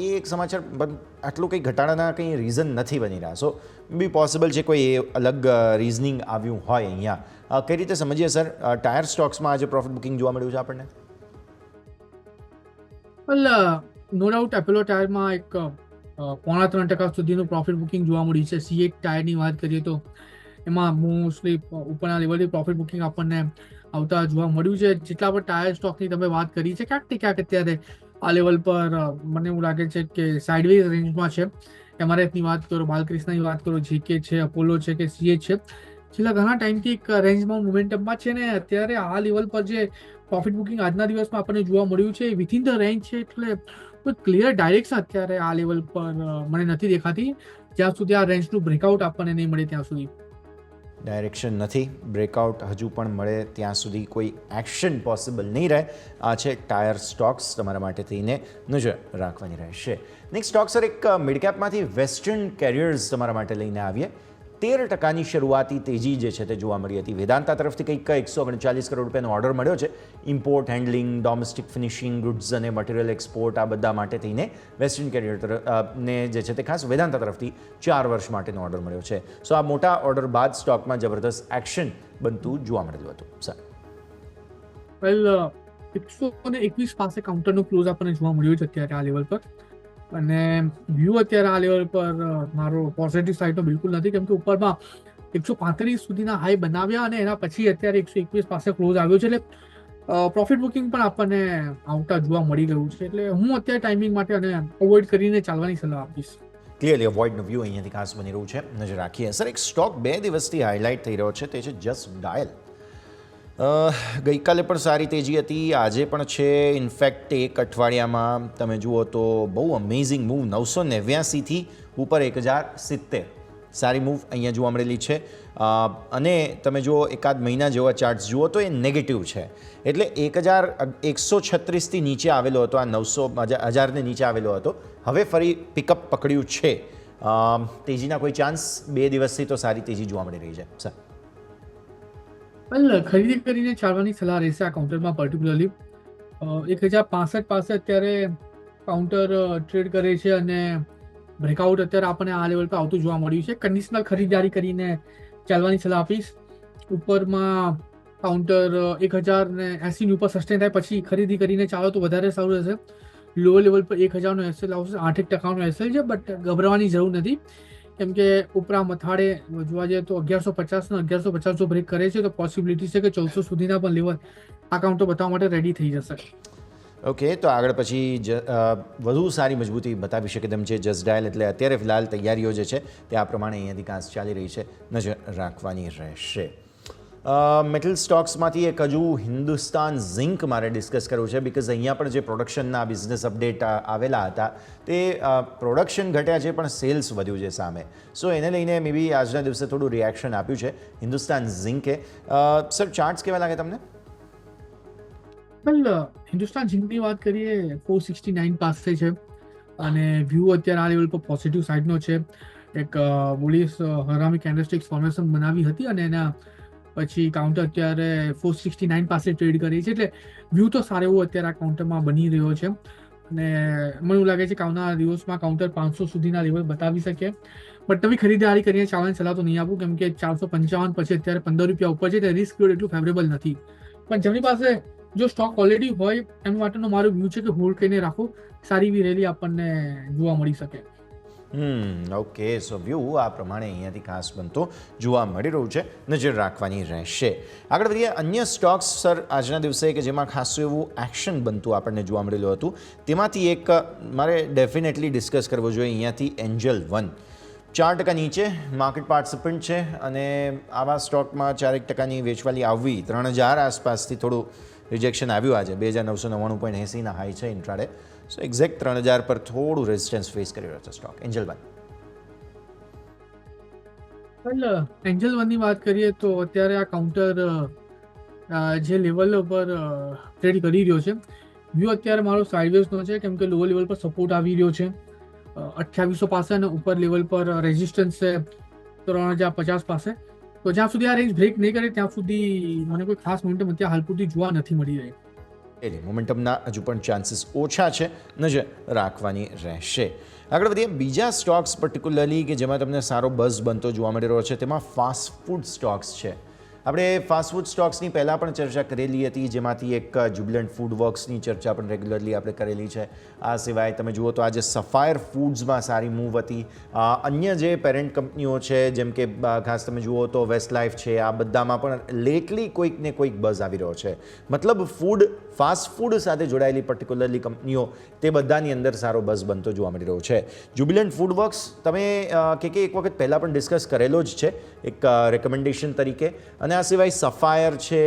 એ એક સમાચાર આટલું કંઈ ઘટાડાના કંઈ રીઝન નથી બની રહ્યા. સો બી પોસિબલ છે કોઈ અલગ રીઝનિંગ આવ્યું હોય અહીંયા. કઈ રીતે સમજીએ સર ટાયર સ્ટોક્સમાં આજે પ્રોફિટ બુકિંગ જોવા મળ્યું છે આપણને? વેલ, નો ડાઉટ એપોલો ટાયરમાં એક 3.5% સુધીનું પ્રોફિટ બુકિંગ જોવા મળ્યું છે. C8 ટાયરની વાત કરીએ તો એમાં મોસ્ટલી ઉપરના લેવલથી પ્રોફિટ બુકિંગ આપણને આવતા જોવા મળ્યું છે. જેટલા પણ ટાયર સ્ટોકની તમે વાત કરી છે, ક્યાંક ને ક્યાંક અત્યારે આ લેવલ પર મને એવું લાગે છે કે સાઇડવેઝ રેન્જમાં છે. એમઆરએફની વાત કરો, બાલકૃષ્ણની વાત કરો, JK છે, અપોલો છે કે C8 છે, છેલ્લા ઘણા ટાઈમથી એક રેન્જમાં મોમેન્ટમમાં છે ને અત્યારે આ લેવલ પર જે પ્રોફિટ બુકિંગ આજના દિવસમાં આપણને જોવા મળ્યું છે એ વિથિન ધ રેન્જ છે. એટલે કોઈ ક્લિયર ડાયરેક્શન અત્યારે આ લેવલ પર મને નથી દેખાતી જ્યાં સુધી આ રેન્જનું બ્રેકઆઉટ આપણને નહીં મળે ત્યાં સુધી. ડાયરેક્શન નથી, બ્રેકઆઉટ હજુ પણ મળે ત્યાં સુધી કોઈ એક્શન પોસિબલ નહીં રહે. આ છે ટાયર સ્ટોક્સ, તમારા માટે થઈને નજર રાખવાની રહેશે. નેક્સ્ટ સ્ટોક સર, એક મિડકેપમાંથી વેસ્ટર્ન કેરિયર્સ તમારા માટે લઈને આવીએ. 13% શરૂઆતી તેજી જે છે તે જોવા મળી હતી. વેદાંતા તરફથી કંઈક 139 કરોડ રૂપિયાનો ઓર્ડર મળ્યો છે. Import, handling, domestic finishing, goods અને મટીરિયલ એક્સપોર્ટ, આ બધા માટે થઈને વેસ્ટર્ન કેરિયર ને જે છે તે ખાસ વેદાંતા તરફથી 4 વર્ષ માટેનો ઓર્ડર મળ્યો છે. સો આ મોટા ઓર્ડર બાદ સ્ટોકમાં જબરદસ્ત એક્શન બનતું જોવા મળેલું હતું. સર, વેલ, 121 પાસે કાઉન્ટરનો ક્લોઝ આપણને જોવા મળ્યો છે અત્યારે આ લેવલ પર, અને વ્યૂ અત્યારે આ લેવલ પર મારો પોઝિટિવ સાઇડનો બિલકુલ નથી, કેમ કે ઉપરમાં 135 સુધીના હાઈ બનાવ્યા અને એના પછી અત્યારે 121 પાસે ક્લોઝ આવ્યો છે. એટલે પ્રોફિટ બુકિંગ પણ આપણને આવતા જોવા મળી ગયું છે. એટલે હું અત્યારે ટાઈમિંગ માટે અને અવોઇડ કરીને ચાલવાની સલાહ આપીશ. ક્લિયરલી અવોઇડનો વ્યૂ અહીંયાથી ખાસ બની રહ્યું છે, નજર રાખીએ. સર, એક સ્ટોક 2 દિવસથી હાઇલાઇટ થઈ રહ્યો છે, તે છે જસ્ટ ડાયલ. ગઈકાલે પણ સારી તેજી હતી, આજે પણ છે. ઇનફેક્ટ એક અઠવાડિયામાં તમે જુઓ તો બહુ અમેઝિંગ મૂવ, 989થી ઉપર 1070 સારી મૂવ અહીંયા જોવા મળેલી છે. અને તમે જુઓ એકાદ મહિના જેવા ચાર્ટ્સ જુઓ તો એ નેગેટિવ છે. એટલે 1136થી નીચે આવેલો હતો, આ 1000ને નીચે આવેલો હતો, હવે ફરી પિકઅપ પકડ્યું છે. તેજીના કોઈ ચાન્સ? 2 દિવસથી તો સારી તેજી જોવા મળી રહી છે. સર, વેલ, ખરીદી કરીને ચાલવાની સલાહ રહેશે આ કાઉન્ટરમાં. પર્ટિક્યુલરલી 1065 પાસે અત્યારે કાઉન્ટર ટ્રેડ કરે છે અને બ્રેકઆઉટ અત્યારે આપણને આ લેવલ પર આવતું જોવા મળ્યું છે. કન્ડિશનલ ખરીદારી કરીને ચાલવાની સલાહ આપીશ. ઉપરમાં કાઉન્ટર 1080 ઉપર સસ્ટેન થાય પછી ખરીદી કરીને ચાલો તો વધારે સારું રહેશે. લોઅર લેવલ પર 1000નો એસએલ આવશે, 8% એસએલ છે, બટ ગભરાવાની જરૂર નથી, કેમ કે ઉપરા મથાળે જોવા જઈએ તો 1150 ને 1150 જો બ્રેક કરે છે તો પોસિબિલિટી છે કે 1400 સુધીના પણ લેવલ આ કાઉન્ટર બતાવવા માટે રેડી થઈ જશે. ઓકે, તો આગળ પછી વધુ સારી મજબૂતી બતાવી શકે તેમ છે જસ્ટ ડાયલ. એટલે અત્યારે ફિલહાલ તૈયારીઓ જે છે તે આ પ્રમાણે અહીંયાથી કાંસ ચાલી રહી છે, નજર રાખવાની રહેશે. મેટલ સ્ટોક્સમાંથી એક હજુ હિન્દુસ્તાન ઝિંક મારે ડિસ્કસ કરવું છે, બિકોઝ અહીંયા પણ જે પ્રોડક્શનના બિઝનેસ અપડેટ આવેલા હતા તે પ્રોડક્શન ઘટ્યા છે પણ સેલ્સ વધ્યું છે સામે. સો એને લઈને મે બી આજના દિવસે થોડું રિએક્શન આપ્યું છે હિન્દુસ્તાન ઝિંકે. સર, ચાર્ટ્સ કેવા લાગે તમને? વેલ, હિન્દુસ્તાન ઝિંકની વાત કરીએ 469 પાસે છે અને વ્યૂ અત્યારે આ લેવલ પર પોઝિટિવ સાઇડનો છે. એક બુલિશ હરામી કેન્ડલસ્ટિક્સ ફોર્મેશન બનાવી હતી અને એના પછી કાઉન્ટર અત્યારે 469 પાસે ટ્રેડ કરી છે. એટલે વ્યૂ તો સારો એવો અત્યારે આ કાઉન્ટરમાં બની રહ્યો છે અને મને એવું લાગે છે કે આવનારા દિવસમાં કાઉન્ટર 500 સુધીના લેવલ બતાવી શકે. બટ તમે ખરીદારી કરીને ચાલવાની સલાહ તો નહીં આપું, કેમ કે 455 પછી અત્યારે 15 રૂપિયા ઉપર છે, એટલે રિસ્ક એટલું ફેવરેબલ નથી. પણ જેમની પાસે જો સ્ટોક ઓલરેડી હોય એના માટેનો મારો વ્યૂ છે કે હોલ્ડ કરીને રાખો, સારી એવી રેલી આપણને જોવા મળી શકે. ઓકે, સો વ્યૂ આ પ્રમાણે અહીંયાથી ખાસ બનતો જોવા મળી રહ્યું છે, નજર રાખવાની રહેશે. આગળ વધીએ અન્ય સ્ટોક્સ સર આજના દિવસે કે જેમાં ખાસું એવું એક્શન બનતું આપણને જોવા મળેલું હતું. તેમાંથી એક મારે ડેફિનેટલી ડિસ્કસ કરવો જોઈએ અહીંયાથી એન્જલ 1. 4% નીચે માર્કેટ પાર્ટિસિપન્ટ છે અને આવા સ્ટોકમાં 4% વેચવાલી આવવી, 3000 આસપાસથી થોડું રિજેક્શન આવ્યું આજે. 2999.80ના હાઈ છે ઇન્ટ્રાડે. સો એક્ઝેક્ટ 3000 પર થોડું રેઝિસ્ટન્સ ફેસ કરી રહ્યો છે સ્ટોક. Angel one. એન્જલ વનની વાત કરીએ તો અત્યારે આ કાઉન્ટર જે લેવલ પર ટ્રેડ કરી રહ્યો છે, વ્યૂ અત્યારે મારો સાઇડવેઝનો છે, કેમ કે લોઅર લેવલ પર સપોર્ટ આવી રહ્યો છે 2800 પાસે અને ઉપર લેવલ પર રેઝિસ્ટન્સ છે 3050 પાસે. તો જ્યાં સુધી આ રેન્જ બ્રેક નહીં કરે ત્યાં સુધી મને કોઈ ખાસ મોમેન્ટમ અત્યારે હાલ પૂરતી જોવા નથી મળી રહી. એટલે મોમેન્ટમના હજુ પણ ચાન્સીસ ઓછા છે, નજર રાખવાની રહેશે. આગળ વધીએ બીજા સ્ટોક્સ પર્ટિક્યુલરલી કે જેમાં તમને સારો બઝ બનતો જોવા મળી રહ્યો છે, તેમાં ફાસ્ટ ફૂડ સ્ટોક્સ છે. આપણે ફાસ્ટ ફૂડ સ્ટોક્સની પહેલાં પણ ચર્ચા કરેલી હતી, જેમાંથી એક જ્યુબિલન્ટ ફૂડ વર્ક્સની ચર્ચા પણ રેગ્યુલરલી આપણે કરેલી છે. આ સિવાય તમે જુઓ તો આજે સફાયર ફૂડ્સમાં સારી મૂવ હતી. અન્ય જે પેરેન્ટ કંપનીઓ છે, જેમ કે ખાસ તમે જુઓ તો વેસ્ટ લાઈફ છે, આ બધામાં પણ લેટલી કોઈક ને કોઈક બઝ આવી રહ્યો છે. મતલબ ફાસ્ટ ફૂડ સાથે જોડાયેલી પર્ટિક્યુલરલી કંપનીઓ, તે બધાની અંદર સારો બઝ બનતો જોવા મળી રહ્યો છે. જ્યુબિલન્ટ ફૂડ વર્ક્સ તમે કે એક વખત પહેલાં પણ ડિસ્કસ કરેલો જ છે એક રેકમેન્ડેશન તરીકે. અને આ સિવાય સફાયર છે,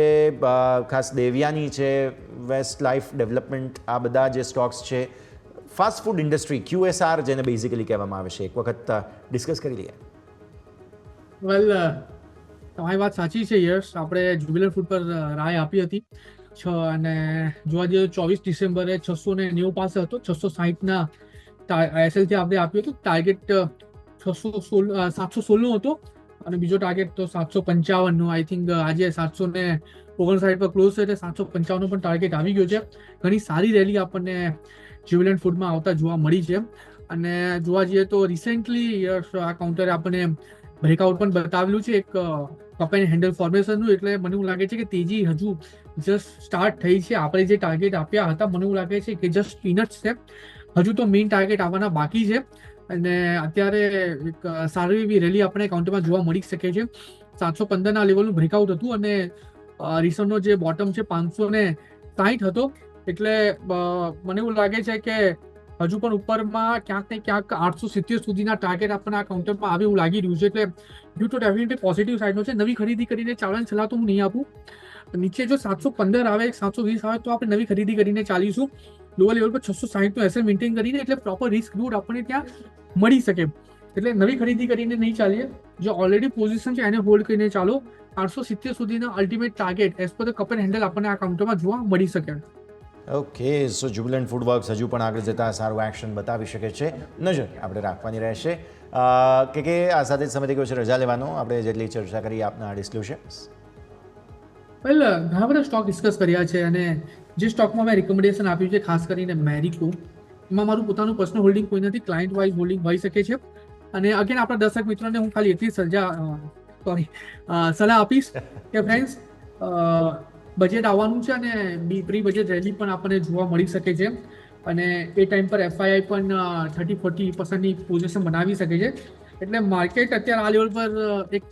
ખાસ દેવ્યાની છે, વેસ્ટ લાઈફ ડેવલપમેન્ટ, આ બધા જે સ્ટોક્સ છે ફાસ્ટ ફૂડ ઇન્ડસ્ટ્રી QSR જેને બેઝિકલી કહેવામાં આવે છે, એક વખત ડિસ્કસ કરી લઈએ. વેલ, તમારી વાત સાચી છે યશ. આપણે જ્યુબિલન્ટ ફૂડ પર રાય આપી હતી અને જોવા જઈએ તો 24 ડિસેમ્બરે 690 પાસે હતો, 660ના એસએલથી આપણે આપ્યું હતું. ટાર્ગેટ 716નો હતો અને બીજો ટાર્ગેટ તો 755નો. આઈ થિંક આજે 759 પર ક્લોઝ છે, એટલે 755નો પણ ટાર્ગેટ આવી ગયો છે. ઘણી સારી રેલી આપણને જ્યુબિલન્ટ ફૂડમાં આવતા જોવા મળી છે. અને જોવા જઈએ તો રિસેન્ટલી આ કાઉન્ટરે આપણને બ્રેકઆઉટ પણ બતાવેલું છે એક કપ એન્ડ હેન્ડલ ફોર્મેશનનું. એટલે મને એવું લાગે છે કે તેજી હજુ જસ્ટ સ્ટાર્ટ થઈ છે. આપણે જે ટાર્ગેટ આપ્યા હતા મને એવું લાગે છે કે જસ્ટ પીનટ્સ છે, હજુ તો મેઇન ટાર્ગેટ આવવાના બાકી છે. અને અત્યારે એક સારી એવી રેલી આપણે કાઉન્ટરમાં જોવા મળી શકે છે. 715ના લેવલનું બ્રેકઆઉટ હતું અને રિસન્ટનો જે બોટમ છે 560 હતો. એટલે મને એવું લાગે છે કે હજુ પણ ઉપરમાં ક્યાંક ને ક્યાંક 870 સુધીના ટાર્ગેટ આપણને આ કાઉન્ટરમાં આવે એવું લાગી રહ્યું છે. એટલે વ્યૂ તો ડેફિનેટલી પોઝિટિવ સાઇડનો છે. નવી ખરીદી કરીને ચાલવાની સલાહ તો હું નહીં આપું. નીચે જો 715 આવે, 720 આવે તો આપણે નવી ખરીદી કરીને ચાલીશું. લોઅર લેવલ પર 660નો એસએલ મેન્ટેન કરીને, એટલે પ્રોપર રિસ્ક રૂટ આપણને ત્યાં મળી શકે. એટલે નવી ખરીદી કરીને નહીં ચાલીએ. જે ઓલરેડી પોઝિશન છે એને હોલ્ડ કરીને ચાલો. 870 સુધીના ultimate target as per the cup and handle આપણને આ કાઉન્ટરમાં જોવા મળી શકે. ઓકે, સો જ્યુબિલન્ટ ફૂડ વર્ક્સ હજુ પણ આગળ જતાં સારું એક્શન બતાવી શકે છે, નજર આપણે રાખવાની રહેશે. કે આ સાથે જ સમય થઈ ગયો છે રજા લેવાનો. આપણે જેટલી ચર્ચા કરી આપના ડિસ્ક્લોઝર્સ. વેલ, ઘણા બધા સ્ટોક ડિસ્કસ કર્યા છે અને જે સ્ટોકમાં મેં રિકમેન્ડેશન આપ્યું છે ખાસ કરીને મેરિકો, એમાં મારું પોતાનું પર્સનલ હોલ્ડિંગ કોઈ નથી, ક્લાયન્ટ વાઇઝ હોલ્ડિંગ હોઈ શકે છે. અને અગેન આપણા દર્શક મિત્રોને હું ખાલી એટલી સલાહ આપીશ કે ફ્રેન્ડ્સ, બજેટ આવવાનું છે અને પ્રી બજેટ રેલી પણ આપણને જોવા મળી શકે છે. અને એ ટાઈમ પર FII પણ 30-40%ની પોઝિશન બનાવી શકે છે. એટલે માર્કેટ અત્યારે આ લેવલ પર એક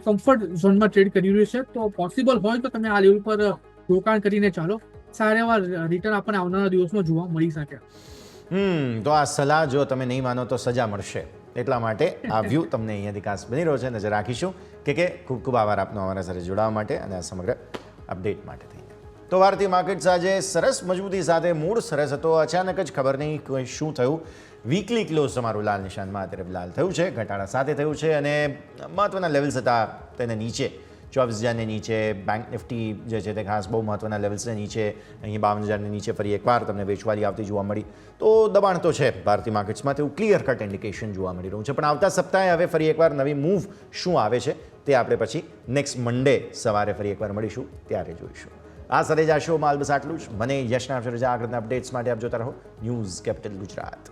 કમ્ફર્ટ ઝોનમાં ટ્રેડ કરી રહ્યું છે. તો પોસિબલ હોય તો તમે આ લેવલ પર રોકાણ કરીને ચાલો. સારા એવા રિટર્ન આપણને આવનારા દિવસમાં જોવા મળી શકે. તો આ સલાહ જો તમે નહીં માનો તો સજા મળશે, એટલા માટે આ વ્યૂ તમને અહીંયાથી ખાસ બની રહ્યો છે, નજર રાખીશું. કે ખૂબ ખૂબ આભાર આપનો અમારા સાથે જોડાવા માટે અને આ સમગ્ર અપડેટ માટે થઈને. તો ભારતીય માર્કેટ્સ આજે સરસ મજબૂતી સાથે મૂળ સરસ હતો. અચાનક જ ખબર નહીં શું થયું, વીકલી ક્લોઝ તમારું લાલ નિશાનમાં અત્યારે લાલ થયું છે, ઘટાડા સાથે થયું છે અને મહત્ત્વના લેવલ્સ હતા તેને નીચે 24,000ને નીચે. બેંક નિફ્ટી જે છે તે ખાસ બહુ મહત્ત્વના લેવલ્સને નીચે, અહીં 52,000ને નીચે ફરી એકવાર તમને વેચવાલી આવતી જોવા મળી. તો દબાણ તો છે ભારતીય માર્કેટ્સમાં, તેવું ક્લિયર કટ ઇન્ડિકેશન જોવા મળી રહ્યું છે. પણ આવતા સપ્તાહે હવે ફરી એકવાર નવી મૂવ શું આવે છે તે આપણે પછી નેક્સ્ટ મંડે સવારે ફરી એકવાર મળીશું, ત્યારે જોઈશું. આ સાથે જ આ શોમાં બસ આટલું જ. મને યશના આપશે રજા. આગળના અપડેટ્સ માટે આપ જોતા રહો news capital Gujarat.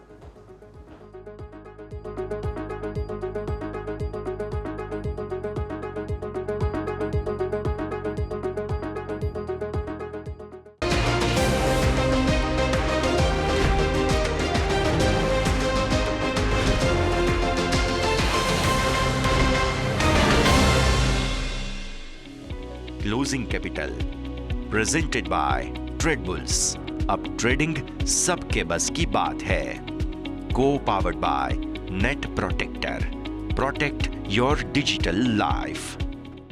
Closing capital presented by Tradebulls. अब ट्रेडिंग सबके बस की बात है. को powered by net protector. Protect your digital life.